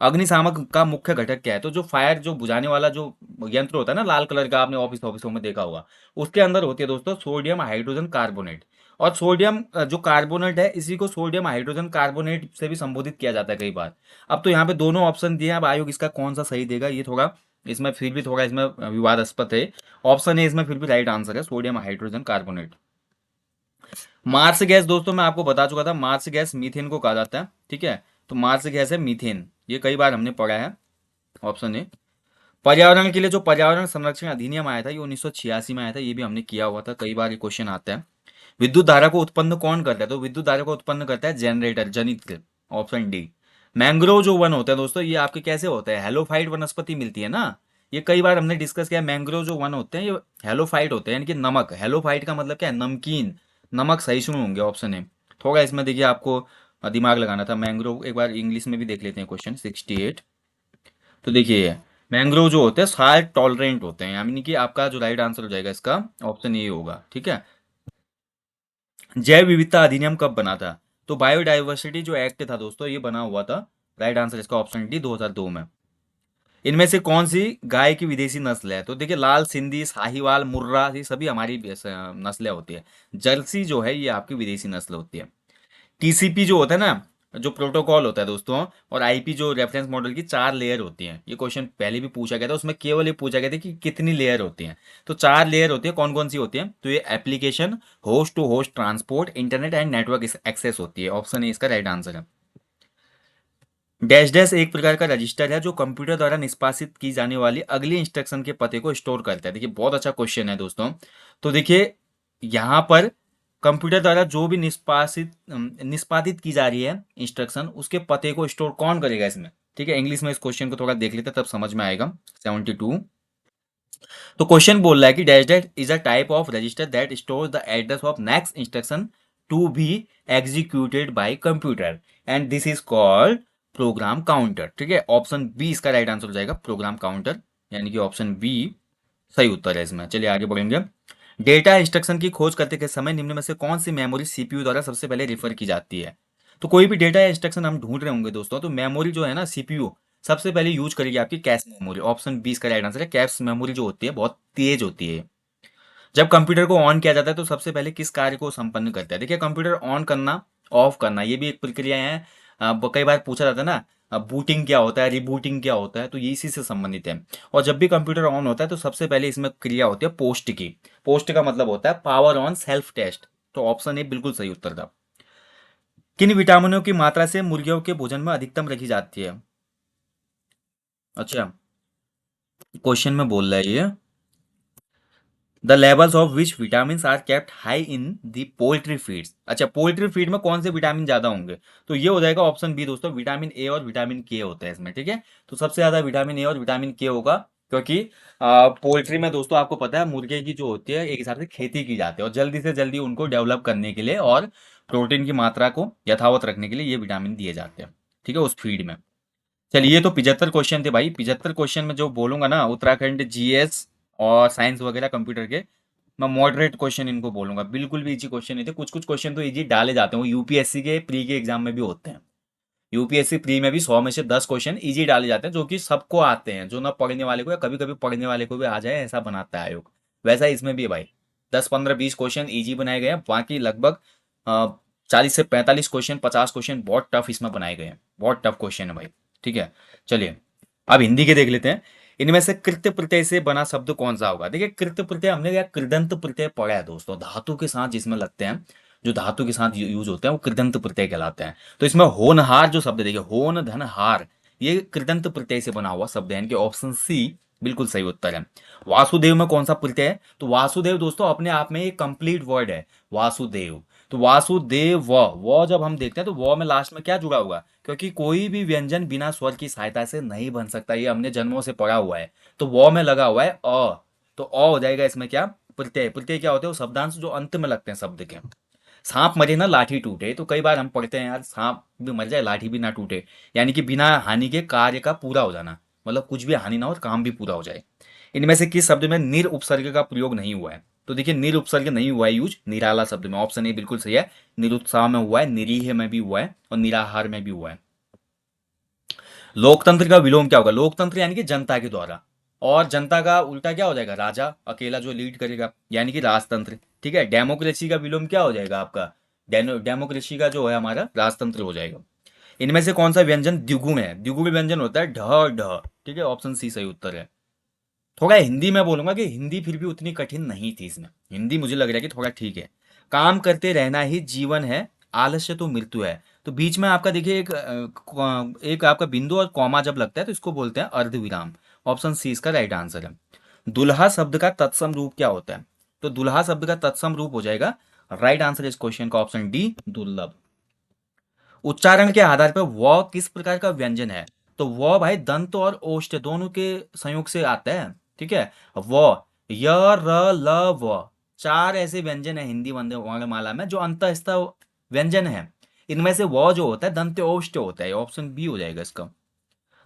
अग्निशामक का मुख्य घटक क्या है? तो जो फायर जो बुझाने वाला जो यंत्र होता है ना, लाल कलर का, आपने ऑफिसों में देखा होगा, उसके अंदर होती है दोस्तों सोडियम हाइड्रोजन कार्बोनेट। और सोडियम जो कार्बोनेट है, इसी को सोडियम हाइड्रोजन कार्बोनेट से भी संबोधित किया जाता है कई बार। अब तो यहाँ पे दोनों ऑप्शन दिए हैं, अब आयोग इसका कौन सा सही देगा, ये थोड़ा इसमें फिर भी थोड़ा इसमें विवादास्पद है। ऑप्शन ए इसमें फिर भी राइट आंसर है, sodium hydrogen carbonate. Marsh gas दोस्तों मैं आपको बता चुका था, मार्स गैस मीथेन को कहा जाता है, ठीक है। तो मार्स गैस है मीथेन, ये कई बार हमने पढ़ा है, ऑप्शन ए। पर्यावरण के लिए जो पर्यावरण संरक्षण अधिनियम आया था, ये 1986 में आया था, ये भी हमने किया हुआ था, कई बार ये क्वेश्चन आता है। विद्युत धारा को उत्पन्न कौन करता है? तो विद्युत धारा को उत्पन्न करता है जनरेटर, जनित्र, ऑप्शन डी। मैंग्रोव जो वन होता है दोस्तों, ये आपके कैसे होता है? हेलोफाइट वनस्पति मिलती है ना, ये कई बार हमने डिस्कस किया। मैंग्रोव जो वन होते हैं ये हेलोफाइट होते हैं, यानी कि नमक। हेलोफाइट का मतलब क्या है? नमकीन, नमक सहिष्णु होंगे, ऑप्शन है। थोड़ा इसमें देखिए आपको दिमाग लगाना था। मैंग्रोव एक बार इंग्लिश में भी देख लेते हैं क्वेश्चन 68। तो देखिए मैंग्रोव जो होते हैं साल्ट टॉलरेंट होते हैं, यानी कि आपका जो राइट आंसर हो जाएगा इसका ऑप्शन ए होगा, ठीक है। जैव विविधता अधिनियम कब बना था? तो बायोडाइवर्सिटी जो एक्ट था दोस्तों, ये बना हुआ था, राइट आंसर इसका ऑप्शन डी 2002 में। इनमें से कौन सी गाय की विदेशी नस्ल है? तो देखिए लाल सिंधी, साहिवाल, मुर्रा, ये सभी हमारी नस्लें होती है। जर्सी जो है ये आपकी विदेशी नस्ल होती है। टीसीपी जो होता है ना, जो प्रोटोकॉल होता है दोस्तों, और आईपी जो रेफरेंस मॉडल की 4 लेयर होती हैं। ये क्वेश्चन पहले भी पूछा गया था, उसमें केवल ये पूछा गया था कि कितनी लेयर होती हैं। तो 4 लेयर होती है, कौन कौन सी होती है? तो ये application, host to host transport, internet and network access होती है, ऑप्शन ए इसका राइट आंसर है। डैश डैश एक प्रकार का रजिस्टर है जो कंप्यूटर द्वारा निष्पादित की जाने वाली अगली इंस्ट्रक्शन के पते को स्टोर करता है। देखिए बहुत अच्छा क्वेश्चन है दोस्तों। तो देखिए यहाँ पर कंप्यूटर द्वारा जो भी निष्पादित की जा रही है इंस्ट्रक्शन, उसके पते को स्टोर कौन करेगा इसमें? ठीक है, इंग्लिश में इस क्वेश्चन को थोड़ा देख लेते हैं तब समझ में आएगा। 72। तो क्वेश्चन बोल रहा है कि dash dash is a type of register that store the address of next instruction to be executed by computer, and this is called program counter, ठीक है। ऑप्शन बी इसका राइट आंसर हो जाएगा, प्रोग्राम काउंटर, यानी कि ऑप्शन बी सही उत्तर है इसमें। चलिए आगे बढ़ेंगे। डेटा इंस्ट्रक्शन की खोज करते के समय निम्न में से कौन सी मेमोरी सीपीयू द्वारा सबसे पहले रिफर की जाती है? तो कोई भी डेटा या इंस्ट्रक्शन हम ढूंढ रहे होंगे दोस्तों, तो मेमोरी जो है ना, सीपीयू सबसे पहले यूज करेगी आपकी कैश मेमोरी। ऑप्शन 20 का राइट आंसर है। कैश मेमोरी जो होती है बहुत तेज होती है। जब कंप्यूटर को ऑन किया जाता है तो सबसे पहले किस कार्य को संपन्न करता है? देखिए, कंप्यूटर ऑन करना, ऑफ करना, ये भी एक प्रक्रिया है। कई बार पूछा जाता है ना, बूटिंग क्या होता है, रिबूटिंग क्या होता है, तो ये इसी से संबंधित है। और जब भी कंप्यूटर ऑन होता है तो सबसे पहले इसमें क्रिया होती है पोस्ट की। पोस्ट का मतलब होता है पावर ऑन सेल्फ टेस्ट। तो ऑप्शन ए बिल्कुल सही उत्तर था। किन विटामिनों की मात्रा से मुर्गियों के भोजन में अधिकतम रखी जाती है? अच्छा, क्वेश्चन में बोल रहा है ये, the levels of which vitamin are kept high in the poultry feeds. अच्छा, पोल्ट्री फीड में कौन से विटामिन ज्यादा होंगे? तो ये हो जाएगा ऑप्शन बी दोस्तों, विटामिन ए और विटामिन के होता है इसमें, ठीक है। तो सबसे ज्यादा विटामिन ए और विटामिन के होगा, क्योंकि पोल्ट्री में दोस्तों आपको पता है मुर्गे की जो होती है एक हिसाब से खेती की जाती है, और जल्दी से जल्दी उनको डेवलप करने के लिए और प्रोटीन की मात्रा को यथावत रखने के लिए ये विटामिन दिए जाते हैं, ठीक है, उस फीड में। चलिए, ये तो 75 क्वेश्चन थे भाई। 75 क्वेश्चन में जो बोलूंगा ना, उत्तराखंड जीएस और साइंस वगैरह कंप्यूटर के, मैं मॉडरेट क्वेश्चन इनको बोलूंगा। बिल्कुल भी इजी क्वेश्चन नहीं थे। कुछ कुछ क्वेश्चन तो इजी डाले जाते हैं, वो यूपीएससी के प्री के एग्जाम में भी होते हैं। यूपीएससी प्री में भी 100 में से 10 क्वेश्चन इजी डाले जाते हैं, जो कि सबको आते हैं, जो ना पढ़ने वाले को या कभी कभी पढ़ने वाले को भी आ जाए, ऐसा बनाता है आयोग। वैसा इसमें भी है भाई, 10 15 20 क्वेश्चन इजी बनाए गए हैं, बाकी लगभग 40 से 45 क्वेश्चन, 50 क्वेश्चन बहुत टफ इसमें बनाए गए हैं। बहुत टफ क्वेश्चन है भाई, ठीक है। चलिए, अब हिंदी के देख लेते हैं। इनमें से कृत्य प्रत्यय से बना शब्द कौन सा होगा? देखिए, कृत्य प्रत्यय हमने या कृदंत प्रत्यय पढ़ा है दोस्तों, धातु के साथ जिसमें लगते हैं, जो धातु के साथ यूज होते हैं वो कृदंत प्रत्यय कहलाते हैं। तो इसमें होनहार जो शब्द है, देखिए होन धन हार, ये कृदंत प्रत्यय से बना हुआ शब्द है, इनके ऑप्शन सी बिल्कुल सही उत्तर है। वासुदेव में कौन सा प्रत्यय है? तो वासुदेव दोस्तों अपने आप में एक कंप्लीट वर्ड है, वासुदेव। तो वासुदेव व जब हम देखते हैं तो व में लास्ट में क्या जुड़ा हुआ? क्योंकि कोई भी व्यंजन बिना स्वर की सहायता से नहीं बन सकता, ये हमने जन्मों से पढ़ा हुआ है। तो व में लगा हुआ है अ, तो अ हो जाएगा इसमें क्या? प्रत्यय। प्रत्यय क्या होते हैं? वो शब्दांश जो अंत में लगते हैं शब्द के। सांप मरे ना लाठी टूटे, तो कई बार हम पढ़ते हैं यार, सांप भी मर जाए लाठी भी ना टूटे, यानी कि बिना हानि के कार्य का पूरा हो जाना, मतलब कुछ भी हानि ना हो और काम भी पूरा हो जाए। इनमें से किस शब्द में निर उपसर्ग का प्रयोग नहीं हुआ है? तो देखिए, निर उपसर्ग नहीं हुआ है यूज निराला शब्द में। ऑप्शन ए बिल्कुल सही है। निरुत्साह में हुआ है, निरीह में भी हुआ है, और निराहार में भी हुआ है। लोकतंत्र का विलोम क्या होगा? लोकतंत्र यानी कि जनता के द्वारा, और जनता का उल्टा क्या हो जाएगा? राजा अकेला जो लीड करेगा, यानी कि राजतंत्र, ठीक है। डेमोक्रेसी का विलोम क्या हो जाएगा आपका? डेमोक्रेसी का जो है हमारा राजतंत्र हो जाएगा। इनमें से कौन सा व्यंजन द्विगुण है? द्विगुण व्यंजन होता है ढ ढ, ठीक है, ऑप्शन सी सही उत्तर है। थोड़ा हिंदी में बोलूंगा कि हिंदी फिर भी उतनी कठिन नहीं थी इसमें, हिंदी मुझे लग रहा है कि थोड़ा ठीक है। काम करते रहना ही जीवन है, आलस्य तो मृत्यु है। तो बीच में आपका देखिए एक आपका बिंदु और कॉमा जब लगता है तो इसको बोलते हैं अर्धविराम। ऑप्शन सी इसका राइट आंसर है। दुल्हा शब्द का तत्सम रूप क्या होता है? तो दुल्हा शब्द का तत्सम रूप हो जाएगा, राइट आंसर इस क्वेश्चन का ऑप्शन डी, दुर्लभ। उच्चारण के आधार पर व किस प्रकार का व्यंजन है? तो व भाई दंत और ओष्ठ दोनों के संयोग से आता है, ठीक है। व, य, र, ल, व, चार ऐसे व्यंजन है हिंदी वर्णमाला में जो अंतःस्थ व्यंजन है। इनमें से व जो होता है दंत ओष्ठ होता है, ऑप्शन बी हो जाएगा इसका।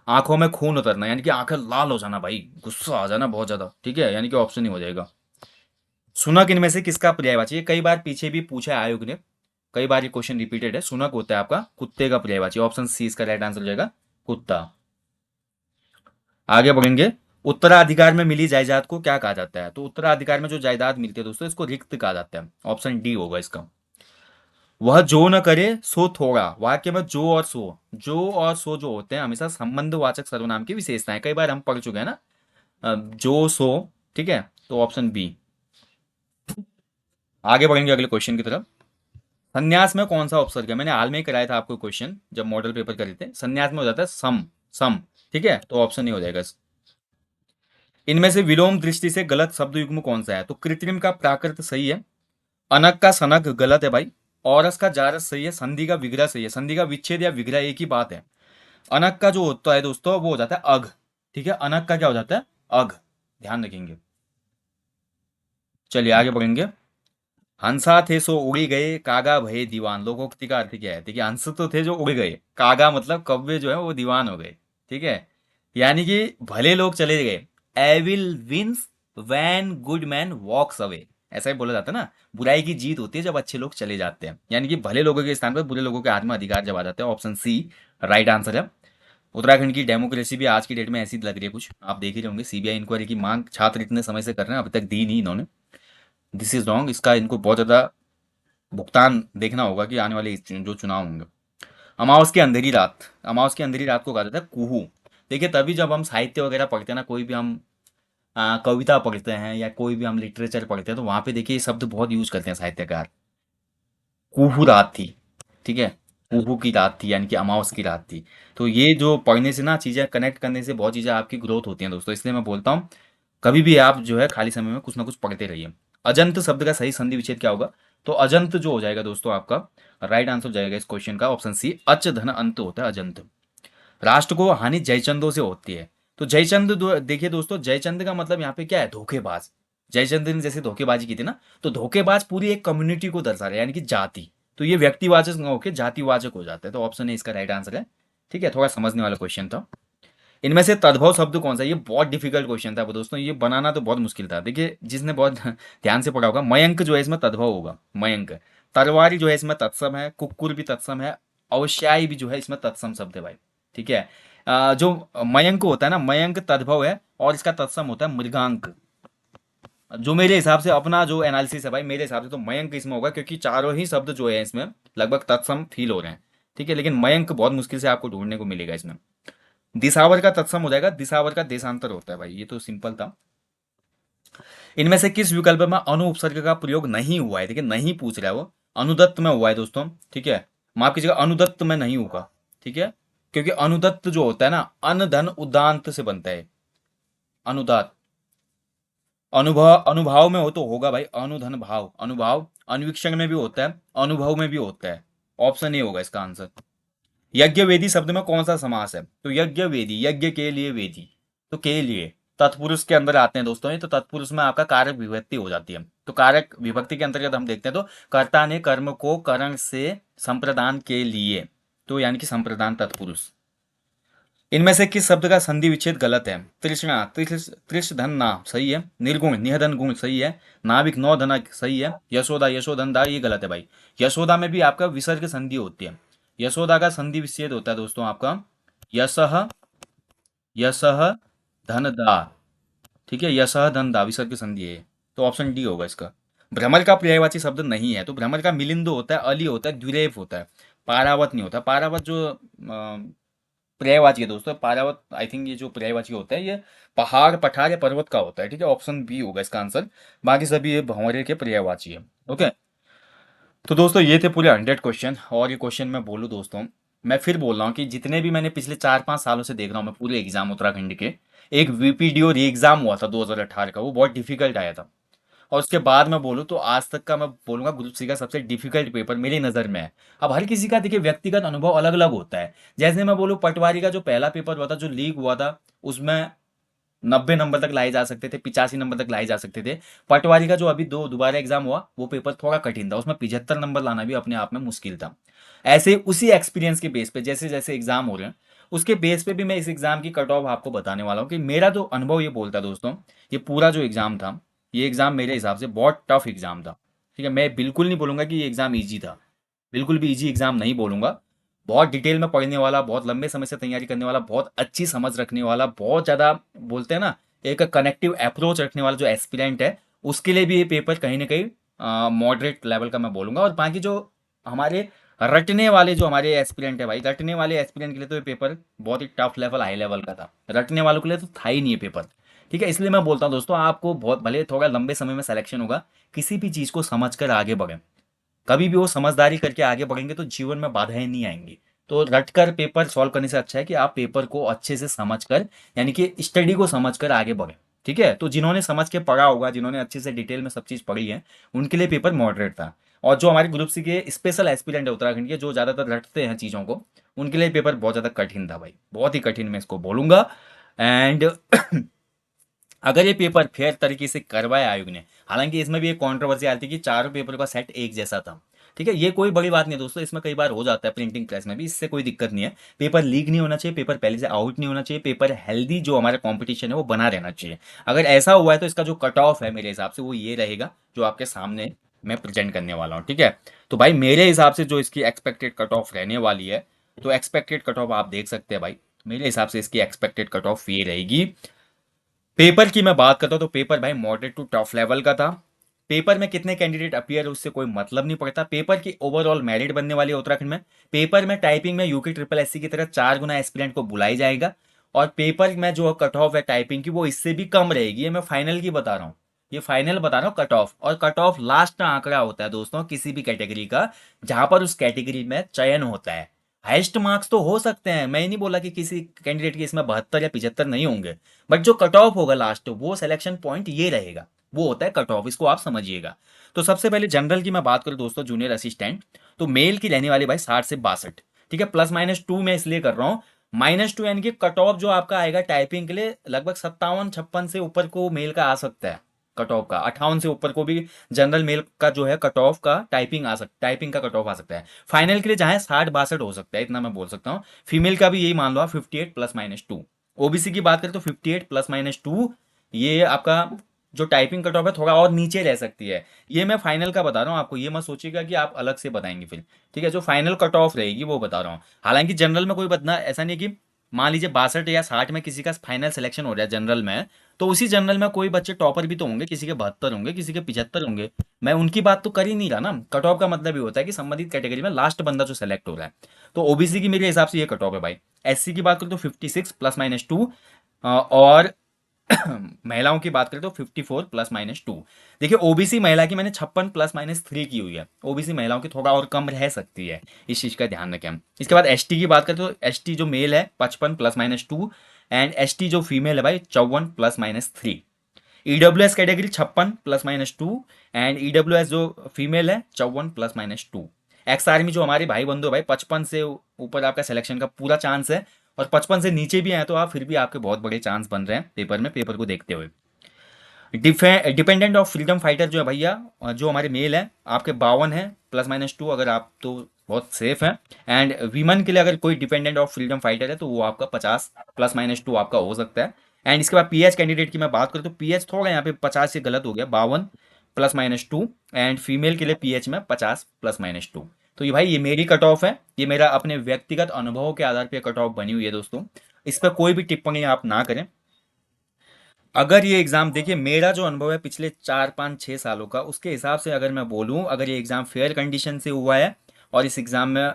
आंखों में खून उतरना, यानी कि आंखें लाल हो जाना भाई, गुस्सा आ जाना बहुत ज्यादा, ठीक है, यानी कि ऑप्शन ही हो जाएगा। सुनक इनमें से किसका पर्यायवाची है? कई बार पीछे भी पूछा है आयोग ने, कई बार ये क्वेश्चन रिपीटेड है। सुनक होता है आपका कुत्ते का पर्यायवाची, ऑप्शन सी इसका राइट आंसर हो जाएगा, कुत्ता। आगे बढ़ेंगे। उत्तराधिकार में मिली जायदाद को क्या कहा जाता है? तो उत्तराधिकार में जो जायदाद मिलती है दोस्तों, इसको रिक्त कहा जाता है, ऑप्शन डी होगा इसका। वह जो न करे सो थोड़ा, वाक्य में जो और सो, जो और सो जो होते हैं हमेशा संबंधवाचक सर्वनाम की विशेषताएं, कई बार हम पढ़ चुके हैं ना, जो सो, ठीक है, तो ऑप्शन बी। आगे बढ़ेंगे अगले क्वेश्चन की तरफ। संन्यास में कौन सा उपसर्ग है? मैंने हाल में ही कराया था आपको क्वेश्चन जब मॉडल पेपर करे थे। संन्यास में हो जाता है सम, सम, ठीक है, तो ऑप्शन नहीं हो जाएगा। इनमें से विलोम दृष्टि से गलत शब्द युग्म कौन सा है? तो कृत्रिम का प्राकृत सही है, अनक का सनक गलत है भाई, औरस का जारस सही है, संधि का विग्रह सही है। संधि का विच्छेद या विग्रह एक ही बात है। अनक का जो होता है दोस्तों वो हो जाता है अघ, ठीक है, अनक का क्या हो जाता है? अघ, ध्यान रखेंगे। चलिए आगे बढ़ेंगे। हंसा थे सो उड़ी गए, कागा भये दीवान, लोकोक्ति का अर्थ क्या है? देखिए, हंस तो थे जो उड़ गए, कागा मतलब कव्वे जो है वो दीवान हो गए, ठीक है, यानी कि भले लोग चले गए। Evil wins when good man walks away, ऐसा ही बोला जाता है ना, बुराई की जीत होती है जब अच्छे लोग चले जाते हैं, यानी कि भले लोगों के स्थान पर बुरे लोगों के हाथ में अधिकार जब आ जाते हैं। ऑप्शन सी राइट आंसर है। उत्तराखंड की डेमोक्रेसी भी आज की डेट में ऐसी लग रही है कुछ, आप देख ही रहे होंगे। सीबीआई इंक्वायरी की मांग छात्र इतने समय से कर रहे हैं, अभी तक दी नहीं इन्होंने। दिस इज रॉन्ग, इसका इनको बहुत ज़्यादा भुगतान देखना होगा कि आने वाले जो चुनाव होंगे। अमावस की अंधेरी रात, अमावस की अंधेरी रात को कहा जाता है कुहू। देखिए तभी जब हम साहित्य वगैरह पढ़ते हैं ना, कोई भी हम कविता पढ़ते हैं या कोई भी हम लिटरेचर पढ़ते हैं, तो वहाँ पे देखिए ये शब्द बहुत यूज करते हैं साहित्यकार। कुहू रात थी, ठीक है, कुहू की रात थी यानी कि अमावस की रात थी। तो ये जो पढ़ने से ना, चीज़ें कनेक्ट करने से बहुत चीज़ें आपकी ग्रोथ होती हैं दोस्तों, इसलिए मैं बोलता हूँ कभी भी आप जो है खाली समय में कुछ ना कुछ पढ़ते रहिए। अजंत शब्द का सही संधि विच्छेद क्या होगा? तो अजंत जो हो जाएगा दोस्तों आपका राइट आंसर हो जाएगा इस क्वेश्चन का ऑप्शन सी, अच धन अंत होता है अजंत। राष्ट्र को हानि जयचंदों से होती है। तो जयचंद देखिए दोस्तों, जयचंद का मतलब यहाँ पे क्या है? धोखेबाज। जयचंद ने जैसे धोखेबाजी की थी ना, तो धोखेबाज पूरी एक कम्युनिटी को दर्शा रहा है, यानी कि जाति। तो ये व्यक्तिवाचक न होकर जातिवाचक हो जाता है, तो ऑप्शन ए इसका राइट आंसर है। ठीक है, थोड़ा समझने वाला क्वेश्चन था। इनमें से तद्भव शब्द कौन सा है? ये बहुत डिफिकल्ट क्वेश्चन था दोस्तों, ये बनाना तो बहुत मुश्किल था। देखिए जिसने बहुत ध्यान से पढ़ा होगा, मयंक जो है इसमें तद्भव होगा, मयंक। तरवारी जो है इसमें तत्सम है, कुक्कुर भी तत्सम है, अवश्याई भी जो है इसमें तत्सम शब्द है भाई। ठीक है, जो मयंक होता है ना, मयंक तद्भव है और इसका तत्सम होता है मृगांक। जो मेरे हिसाब से अपना जो एनालिसिस है भाई, मेरे हिसाब से तो मयंक इसमें होगा, क्योंकि चारों ही शब्द जो है इसमें लगभग तत्सम फील हो रहे हैं। ठीक है, लेकिन मयंक बहुत मुश्किल से आपको ढूंढने को मिलेगा इसमें। दिसावर का तत्सम हो जाएगा, दिसावर का देशांतर होता है भाई, ये तो सिंपल था। इनमें से किस विकल्प में अनु उपसर्ग का प्रयोग नहीं हुआ है? देखिए नहीं पूछ रहा है वो, अनुदत्त में हुआ है दोस्तों। ठीक है, माफ कीजिएगा, अनुदत्त में नहीं होगा। ठीक है, क्योंकि अनुदत्त जो होता है ना, अन धन उदांत से बनता है अनुदात। अनुभव, अनुभाव में हो तो होगा भाई, अनुधन भाव, अनुभाव अन्वीक्षण में भी होता है, अनुभव में भी होता है। ऑप्शन ए होगा इसका आंसर। यज्ञ वेदी शब्द में कौन सा समास है? तो यज्ञ वेदी, यज्ञ के लिए वेदी, तो के लिए तत्पुरुष के अंदर आते हैं दोस्तों ये, तो तत्पुरुष में आपका कारक विभक्ति हो जाती है। तो कारक विभक्ति के अंतर्गत हम देखते हैं, तो कर्ता ने कर्म को करण से संप्रदान के लिए, तो यानी कि संप्रदान तत्पुरुष। इनमें से किस शब्द का संधि विच्छेद गलत है? तृष्णा, त्रिश धन ना सही है, निर्गुण निहधन गुण सही है, नाविक नौ धना सही है, यशोदा यशोधन दा ये गलत है भाई। यशोदा में भी आपका विसर्ग संधि होती है। यशोदा का संधि विच्छेद होता है दोस्तों आपका यशः, यशः धन दा। ठीक है, यशः धन दा विसर्ग संधि है, तो ऑप्शन डी होगा इसका। भ्रमर का पर्यायवाची शब्द नहीं है, तो भ्रमर का मिलिंद होता है, अली होता है, द्विरेफ होता है, पारावत नहीं होता। पारावत जो पर्यायवाची है दोस्तों, पारावत आई थिंक ये जो पर्यायवाची होता है ये पहाड़ पठार या पर्वत का होता है। ठीक है, ऑप्शन बी होगा इसका आंसर। बाकी सभी ये भंवरे के पर्यायवाची है। ओके, तो दोस्तों ये थे पूरे 100 क्वेश्चन। और ये क्वेश्चन मैं बोलूँ दोस्तों, मैं फिर बोल रहा हूँ कि जितने भी मैंने पिछले 4-5 सालों से देख रहा हूँ मैं पूरे एग्जाम उत्तराखंड के, एक वीपीडीओ री एग्जाम हुआ था 2018 का, वो बहुत डिफिकल्ट आया था। और उसके बाद मैं बोलूँ तो आज तक का मैं बोलूँगा ग्रुप सी का सबसे डिफिकल्ट पेपर मेरी नज़र में है। अब हर किसी का देखिए व्यक्तिगत अनुभव अलग अलग होता है। जैसे मैं बोलूँ पटवारी का जो पहला पेपर हुआ था, जो लीक हुआ था, उसमें 90 नंबर तक लाए जा सकते थे, 85 नंबर तक लाए जा सकते थे। पटवारी का जो अभी दो दोबारा एग्जाम हुआ, वो पेपर थोड़ा कठिन था, उसमें 75 नंबर लाना भी अपने आप में मुश्किल था। ऐसे उसी एक्सपीरियंस के बेस पे जैसे जैसे एग्जाम हो रहे हैं, उसके बेस पे भी मैं इस एग्जाम की कट ऑफ आपको बताने वाला हूँ कि मेरा जो अनुभव ये बोलता है दोस्तों, ये पूरा जो एग्जाम था, ये एग्जाम मेरे हिसाब से बहुत टफ एग्जाम था। ठीक है, मैं बिल्कुल नहीं बोलूंगा कि ये एग्जाम ईजी था, बिल्कुल भी ईजी एग्जाम नहीं बोलूंगा। बहुत डिटेल में पढ़ने वाला, बहुत लंबे समय से तैयारी करने वाला, बहुत अच्छी समझ रखने वाला, बहुत ज़्यादा बोलते हैं ना एक कनेक्टिव अप्रोच रखने वाला जो एस्पिरेंट है, उसके लिए भी ये पेपर कहीं ना कहीं मॉडरेट लेवल का मैं बोलूँगा। और बाकी जो हमारे रटने वाले जो हमारे एस्पिरेंट है भाई, रटने वाले एस्पिरेंट के लिए तो ये पेपर बहुत ही टफ लेवल, हाई लेवल का था। रटने वालों के लिए तो था ही नहीं ये पेपर। ठीक है, इसलिए मैं बोलता हूँ दोस्तों, आपको बहुत भले थोड़ा लंबे समय में सिलेक्शन होगा, किसी भी चीज़ को समझ कर आगे बढ़ें। कभी भी वो समझदारी करके आगे बढ़ेंगे तो जीवन में बाधाएं नहीं आएंगी। तो रट कर पेपर सॉल्व करने से अच्छा है कि आप पेपर को अच्छे से समझ कर, यानी कि स्टडी को समझ कर आगे बढ़ें। ठीक है, तो जिन्होंने समझ के पढ़ा होगा, जिन्होंने अच्छे से डिटेल में सब चीज़ पढ़ी है, उनके लिए पेपर मॉडरेट था। और जो हमारे ग्रुप सी के स्पेशल एस्पिरेंट है उत्तराखंड के, जो ज़्यादातर रटते हैं चीज़ों को, उनके लिए पेपर बहुत ज़्यादा कठिन था भाई, बहुत ही कठिन मैं इसको बोलूँगा। एंड अगर ये पेपर फेयर तरीके से करवाया आयोग ने, हालांकि इसमें भी एक कंट्रोवर्सी आई थी कि चारों पेपर का सेट एक जैसा था, ठीक है, ये कोई बड़ी बात नहीं है दोस्तों, इसमें कई बार हो जाता है प्रिंटिंग प्रेस में भी, इससे कोई दिक्कत नहीं है। पेपर लीक नहीं होना चाहिए, पेपर पहले से आउट नहीं होना चाहिए, पेपर हेल्दी जो हमारा कंपटीशन है वो बना रहना चाहिए। अगर ऐसा हुआ है तो इसका जो कट ऑफ है मेरे हिसाब से वो ये रहेगा जो आपके सामने मैं प्रेजेंट करने वाला हूँ। ठीक है, तो भाई मेरे हिसाब से जो इसकी एक्सपेक्टेड कट ऑफ रहने वाली है, तो एक्सपेक्टेड कट ऑफ आप देख सकते हैं भाई। मेरे हिसाब से इसकी एक्सपेक्टेड कट ऑफ ये रहेगी। पेपर की मैं बात करता हूँ तो पेपर भाई मॉडरेट टू टफ लेवल का था। पेपर में कितने कैंडिडेट अपीयर उससे कोई मतलब नहीं पड़ता, पेपर की ओवरऑल मेरिट बनने वाली है उत्तराखंड में। पेपर में टाइपिंग में यूके ट्रिपल एससी की तरह 4 गुना एस्पिरेंट को बुलाई जाएगा, और पेपर में जो कट ऑफ है टाइपिंग की वो इससे भी कम रहेगी। ये मैं फाइनल की बता रहा हूँ, ये फाइनल बता रहा हूँ कट ऑफ। और कट ऑफ लास्ट आंकड़ा होता है दोस्तों किसी भी कैटेगरी का, जहां पर उस कैटेगरी में चयन होता है। हाइस्ट मार्क्स तो हो सकते हैं, मैं ही नहीं बोला कि किसी कैंडिडेट के इसमें 72 या 75 नहीं होंगे, बट जो कट ऑफ होगा लास्ट वो सिलेक्शन पॉइंट ये रहेगा, वो होता है कट ऑफ, इसको आप समझिएगा। तो सबसे पहले जनरल की मैं बात करूं दोस्तों, जूनियर असिस्टेंट, तो मेल की रहने वाली भाई 60 से 62। ठीक है, +-2 मैं इसलिए कर रहा हूँ, -2 यानी कि कट ऑफ जो आपका आएगा टाइपिंग के लिए लगभग 57-56 से ऊपर को मेल का आ सकता है। कट ऑफ का 58 से ऊपर को भी जनरल मेल का जो है कट ऑफ का टाइपिंग का कट ऑफ आ सकता है। फाइनल के लिए जहाँ 60-62 हो सकता है, इतना मैं बोल सकता हूँ। फीमेल का भी यही मान लो आप, 58 +-2। ओबीसी की बात करें तो 58 +-2, ये आपका जो टाइपिंग कट ऑफ है थोड़ा और नीचे रह सकती है। ये मैं फाइनल का बता रहा हूँ आपको, ये मत सोचिएगा कि आप अलग से बताएंगे फिर। ठीक है, जो फाइनल कट ऑफ रहेगी वो बता रहा हूँ। हालांकि जनरल में कोई बदना ऐसा नहीं कि मान लीजिए 62 या 60 में किसी का फाइनल सिलेक्शन हो रहा है जनरल में, तो उसी जनरल में कोई बच्चे टॉपर भी तो होंगे, किसी के 72 होंगे, किसी के 75 होंगे। मैं उनकी बात तो कर ही नहीं रहा ना। कट ऑफ का मतलब ये होता है कि संबंधित कैटेगरी में लास्ट बंदा जो सेलेक्ट हो रहा है। तो ओबीसी की मेरे हिसाब से ये कट ऑफ है भाई। एससी की बात करें तो 56 +-2, और महिलाओं की बात करें तो 54 +-2। देखिए ओबीसी महिला की मैंने 56 +-3 की हुई है, ओबीसी महिलाओं की थोड़ा और कम रह सकती है, इस चीज़ का ध्यान रखें हम। इसके बाद एसटी की बात करें तो एसटी जो मेल है 55 +-2, एंड एसटी जो फीमेल है भाई 54 +-3। ईडब्ल्यूएस कैटेगरी 56 +-2, एंड ईडब्ल्यूएस जो फीमेल है 54 +-2। एक्स आर्मी जो हमारे भाई बंधु भाई 55 से ऊपर आपका सिलेक्शन का पूरा चांस है, और 55 से नीचे भी हैं तो आप फिर भी आपके बहुत बड़े चांस बन रहे हैं पेपर में, पेपर को देखते हुए। डिपेंडेंट ऑफ फ्रीडम फाइटर जो है भैया, जो हमारे मेल है आपके 52 है +-2, अगर आप तो बहुत सेफ है। एंड वीमन के लिए अगर कोई डिपेंडेंट ऑफ फ्रीडम फाइटर है तो वो आपका 50 +-2 आपका हो सकता है। एंड इसके बाद पीएच कैंडिडेट की मैं बात करूँ तो पीएच थोड़ा यहाँ पे 50 से गलत हो गया, 52 +-2, एंड फीमेल के लिए पीएच में 50 +-2। तो ये भाई ये मेरी कट ऑफ है, ये मेरा अपने व्यक्तिगत अनुभवों के आधार पर कट ऑफ बनी हुई है दोस्तों। इस पर कोई भी टिप्पणी आप ना करें। अगर ये एग्ज़ाम देखिए, मेरा जो अनुभव है पिछले 4-5-6 सालों का, उसके हिसाब से अगर मैं बोलूँ, अगर ये एग्ज़ाम फेयर कंडीशन से हुआ है और इस एग्ज़ाम में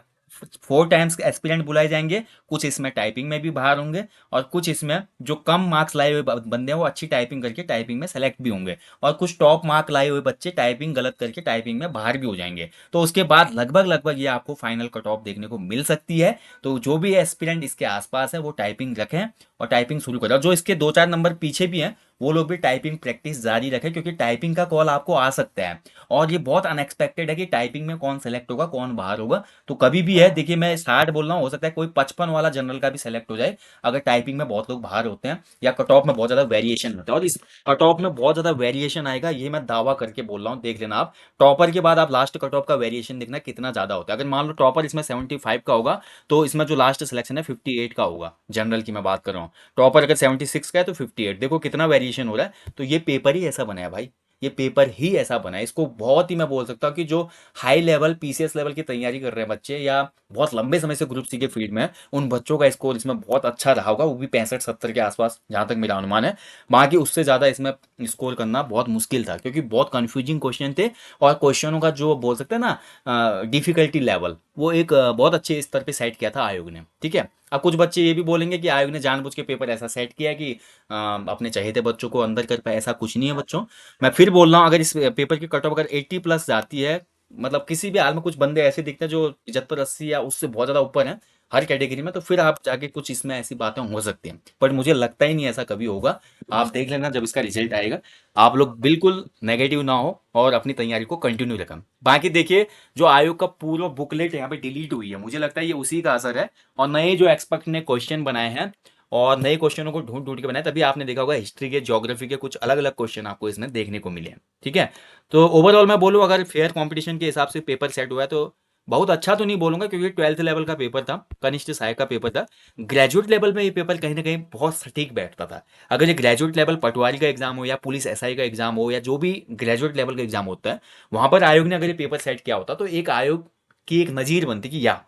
4 टाइम्स एस्पिरेंट बुलाए जाएंगे, कुछ इसमें टाइपिंग में भी बाहर होंगे, और कुछ इसमें जो कम मार्क्स लाए हुए बंदे हैं वो अच्छी टाइपिंग करके टाइपिंग में सेलेक्ट भी होंगे, और कुछ टॉप मार्क लाए हुए बच्चे टाइपिंग गलत करके टाइपिंग में बाहर भी हो जाएंगे। तो उसके बाद लगभग लगभग ये आपको फाइनल कट ऑफ देखने को मिल सकती है। तो जो भी एस्पिरेंट इसके आसपास है वो टाइपिंग रखें और टाइपिंग शुरू करें, और जो इसके 2-4 नंबर पीछे भी हैं वो लोग भी टाइपिंग प्रैक्टिस जारी रखें, क्योंकि टाइपिंग का कॉल आपको आ सकता है, और ये बहुत अनएक्सपेक्टेड है कि टाइपिंग में कौन सेलेक्ट होगा कौन बाहर होगा। तो कभी भी है, देखिए मैं स्टार्ट बोल रहा हूँ, हो सकता है कोई 55 वाला जनरल का भी सेलेक्ट हो जाए अगर टाइपिंग में बहुत लोग बाहर होते हैं या कट ऑफ में बहुत ज़्यादा वेरिएशन होता है, और इस कट ऑफ में बहुत ज़्यादा वेरिएशन आएगा, ये मैं दावा करके बोल रहा हूँ। देख लेना आप टॉपर के बाद आप लास्ट कट ऑफ का वेरिएशन देखना कितना ज़्यादा होता है। अगर मान लो टॉपर इसमें 75 का होगा तो इसमें जो लास्ट सिलेक्शन है 58 का होगा, जनरल की मैं बात कर रहा हूँ। टॉपर अगर 76 का है तो 58, देखो कितना वेरिएशन हो रहा है। तो ये पेपर ही ऐसा बना है भाई, ये पेपर ही ऐसा बना है। इसको बहुत ही मैं बोल सकता हूँ कि जो हाई लेवल पीसीएस लेवल की तैयारी कर रहे हैं बच्चे, या बहुत लंबे समय से ग्रुप सी के फील्ड में हैं, उन बच्चों का स्कोर इसमें बहुत अच्छा रहा होगा, वो भी 65-70 के आसपास, जहाँ तक मेरा अनुमान है। बाकी उससे ज़्यादा इसमें स्कोर करना बहुत मुश्किल था, क्योंकि बहुत कन्फ्यूजिंग क्वेश्चन थे, और क्वेश्चनों का जो बोल सकते हैं ना डिफिकल्टी लेवल, वो एक बहुत अच्छे स्तर पे सेट किया था आयोग ने। ठीक है, अब कुछ बच्चे ये भी बोलेंगे कि आयोग ने जानबूझ के पेपर ऐसा सेट किया कि अपने चहेते बच्चों को अंदर कर पाए, ऐसा कुछ नहीं है बच्चों। मैं फिर बोल रहा हूँ, अगर इस पेपर की कट ऑफ अगर 80+ जाती है, मतलब किसी भी हाल में कुछ बंदे ऐसे दिखते हैं जो 75-80 या उससे बहुत ज़्यादा ऊपर हैं हर कैटेगरी में, तो फिर आप जाके कुछ इसमें ऐसी बातें हो सकती हैं, पर मुझे लगता ही नहीं ऐसा कभी होगा। आप देख लेना जब इसका रिजल्ट आएगा, आप लोग बिल्कुल नेगेटिव ना हो और अपनी तैयारी को कंटिन्यू रखें। बाकी देखिए, जो आयोग का पूरा बुकलेट यहाँ पे डिलीट हुई है, मुझे लगता है ये उसी का असर है, और नए जो एक्सपर्ट ने क्वेश्चन बनाए हैं और नए क्वेश्चनों को ढूंढ ढूंढ के बनाए, तभी आपने देखा होगा हिस्ट्री के, ज्योग्राफी के कुछ अलग अलग क्वेश्चन आपको इसमें देखने को मिले हैं। ठीक है, तो ओवरऑल मैं बोलूँ अगर फेयर कंपटीशन के हिसाब से पेपर सेट हुआ है तो बहुत अच्छा तो नहीं बोलूंगा, क्योंकि 12th लेवल का पेपर था, कनिष्ठ सहायक का पेपर था। ग्रेजुएट लेवल में ये पेपर कहीं ना कहीं बहुत सटीक बैठता था। अगर ये ग्रेजुएट लेवल पटवारी का एग्जाम हो या पुलिस एसआई का एग्जाम हो या जो भी ग्रेजुएट लेवल का एग्जाम होता है, वहां पर आयोग ने अगर ये पेपर सेट किया होता तो एक आयोग की एक नजीर बनती कि या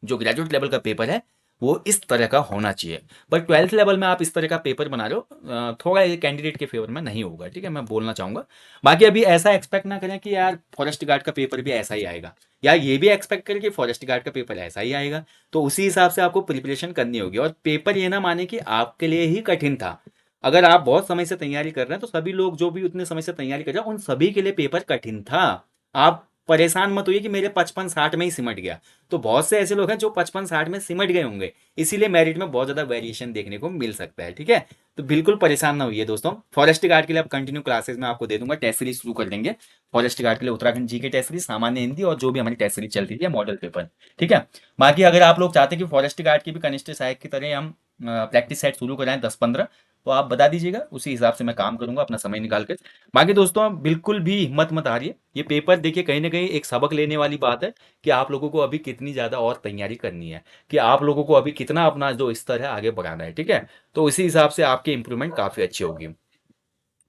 जो ग्रेजुएट लेवल का पेपर है वो इस तरह का होना चाहिए। बट 12th लेवल में आप इस तरह का पेपर बना रहे हो, थोड़ा ये कैंडिडेट के फेवर में नहीं होगा। ठीक है, मैं बोलना चाहूंगा। बाकी अभी ऐसा एक्सपेक्ट ना करें कि यार फॉरेस्ट गार्ड का पेपर भी ऐसा ही आएगा, या ये भी एक्सपेक्ट करें कि फॉरेस्ट गार्ड का पेपर ऐसा ही आएगा। तो उसी हिसाब से आपको प्रिपरेशन करनी होगी, और पेपर ये ना माने कि आपके लिए ही कठिन था। अगर आप बहुत समय से तैयारी कर रहे हैं तो सभी लोग जो भी उतने समय से तैयारी कर रहे हैं उन सभी के लिए पेपर कठिन था। आप परेशान मत होइए कि मेरे 55-60 में ही सिमट गया। तो बहुत से ऐसे लोग हैं जो 55-60 में सिमट गए होंगे, इसीलिए मेरिट में बहुत ज़्यादा वेरिएशन देखने को मिल सकता है। ठीक है, तो बिल्कुल परेशान ना होइए दोस्तों। फॉरेस्ट गार्ड के लिए अब कंटिन्यू क्लासेस में आपको दे दूंगा, टेस्ट सीरीज शुरू कर देंगे। फॉरेस्ट गार्ड के लिए उत्तराखंड जी के टेस्ट सीरीज, सामान्य हिंदी, और जो भी हमारी टेस्ट सीरीज चलती थी मॉडल पेपर। ठीक है, बाकी अगर आप लोग चाहते हैं कि फॉरेस्ट गार्ड की भी कनिष्ठ सहायक की तरह हम प्रैक्टिस सेट शुरू कराएं 10-15, तो आप बता दीजिएगा, उसी हिसाब से मैं काम करूंगा अपना समय निकाल कर। बाकी दोस्तों बिल्कुल भी हिम्मत मत हारिए, ये पेपर देखिए कहीं ना कहीं एक सबक लेने वाली बात है कि आप लोगों को अभी कितनी ज़्यादा और तैयारी करनी है, कि आप लोगों को अभी कितना अपना जो स्तर है आगे बढ़ाना है। ठीक है, तो इसी हिसाब से आपकी इंप्रूवमेंट काफ़ी अच्छी होगी।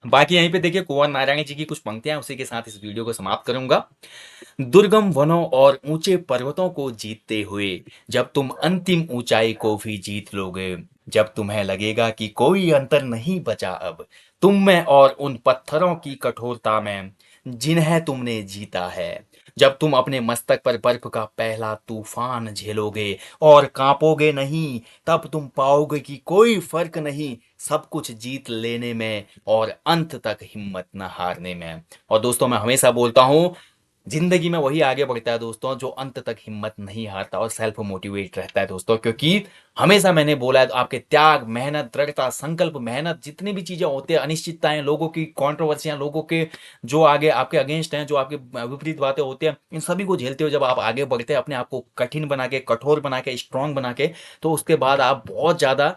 बाकी यहीं पे देखिए कुंवर नारायण जी की कुछ पंक्तियां, उसी के साथ इस वीडियो को समाप्त करूंगा। दुर्गम वनों और ऊंचे पर्वतों को जीतते हुए जब तुम अंतिम ऊंचाई को भी जीत लोगे, जब तुम्हें लगेगा कि कोई अंतर नहीं बचा अब तुम में और उन पत्थरों की कठोरता में जिन्हें तुमने जीता है, जब तुम अपने मस्तक पर बर्फ का पहला तूफान झेलोगे और कांपोगे नहीं, तब तुम पाओगे कि कोई फर्क नहीं सब कुछ जीत लेने में और अंत तक हिम्मत न हारने में। और दोस्तों मैं हमेशा बोलता हूं, जिंदगी में वही आगे बढ़ता है दोस्तों जो अंत तक हिम्मत नहीं हारता और सेल्फ मोटिवेट रहता है दोस्तों। क्योंकि हमेशा मैंने बोला है, आपके त्याग, मेहनत, दृढ़ता, संकल्प, मेहनत, जितनी भी चीजें होती है, अनिश्चितताएं, लोगों की कॉन्ट्रोवर्सियां, लोगों के जो आगे आपके अगेंस्ट हैं, जो आपके विपरीत बातें होती हैं, इन सभी को झेलते हुए जब आप आगे बढ़ते हैं, अपने आप को कठिन बना के, कठोर बना के, स्ट्रांग बना के, तो उसके बाद आप बहुत ज्यादा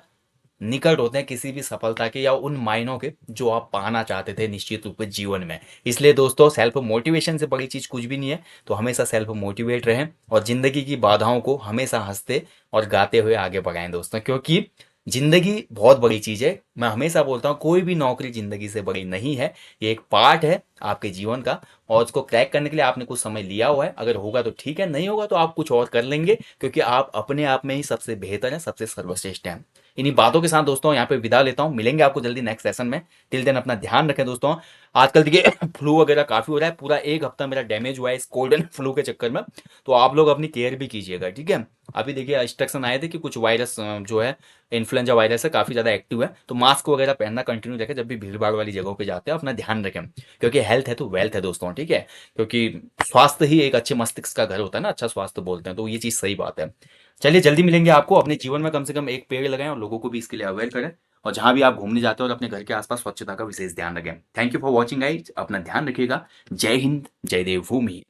निकट होते हैं किसी भी सफलता के या उन मायनों के जो आप पाना चाहते थे निश्चित रूप से जीवन में। इसलिए दोस्तों सेल्फ मोटिवेशन से बड़ी चीज़ कुछ भी नहीं है, तो हमेशा सेल्फ मोटिवेट रहें और ज़िंदगी की बाधाओं को हमेशा हंसते और गाते हुए आगे बढ़ाएं दोस्तों। क्योंकि ज़िंदगी बहुत बड़ी चीज़ है, मैं हमेशा बोलता हूँ कोई भी नौकरी ज़िंदगी से बड़ी नहीं है, ये एक पार्ट है आपके जीवन का, और उसको क्रैक करने के लिए आपने कुछ समय लिया हुआ है। अगर होगा तो ठीक है, नहीं होगा तो आप कुछ और कर लेंगे, क्योंकि आप अपने आप में ही सबसे बेहतर हैं, सबसे सर्वश्रेष्ठ हैं। इन्हीं बातों के साथ दोस्तों यहाँ पे विदा लेता हूँ, मिलेंगे आपको जल्दी नेक्स्ट सेशन में। टिल देन अपना ध्यान रखें दोस्तों। आजकल देखिए फ्लू वगैरह काफ़ी हो रहा है, पूरा एक हफ्ता मेरा डैमेज हुआ है इस कोल्ड एंड फ्लू के चक्कर में, तो आप लोग अपनी केयर भी कीजिएगा। ठीक है, अभी देखिए इंस्ट्रक्शन आए थे कि कुछ वायरस जो है इन्फ्लुएंजा वायरस है, काफ़ी ज़्यादा एक्टिव है, तो मास्क वगैरह पहनना कंटिन्यू रखें जब भी भीड़ भाड़ वाली जगहों पे जाते हैं, अपना ध्यान रखें। क्योंकि हेल्थ है तो वेल्थ है दोस्तों। ठीक है, क्योंकि स्वास्थ्य ही एक अच्छे मस्तिष्क का घर होता है ना, अच्छा स्वास्थ्य बोलते हैं, तो ये चीज़ सही बात है। चलिए जल्दी मिलेंगे आपको। अपने जीवन में कम से कम एक पेड़ लगाएं और लोगों को भी इसके लिए अवेयर करें, और जहां भी आप घूमने जाते हो और अपने घर के आसपास स्वच्छता का विशेष ध्यान रखें। Thank you for watching guys, अपना ध्यान रखिएगा। जय हिंद, जय देवभूमि।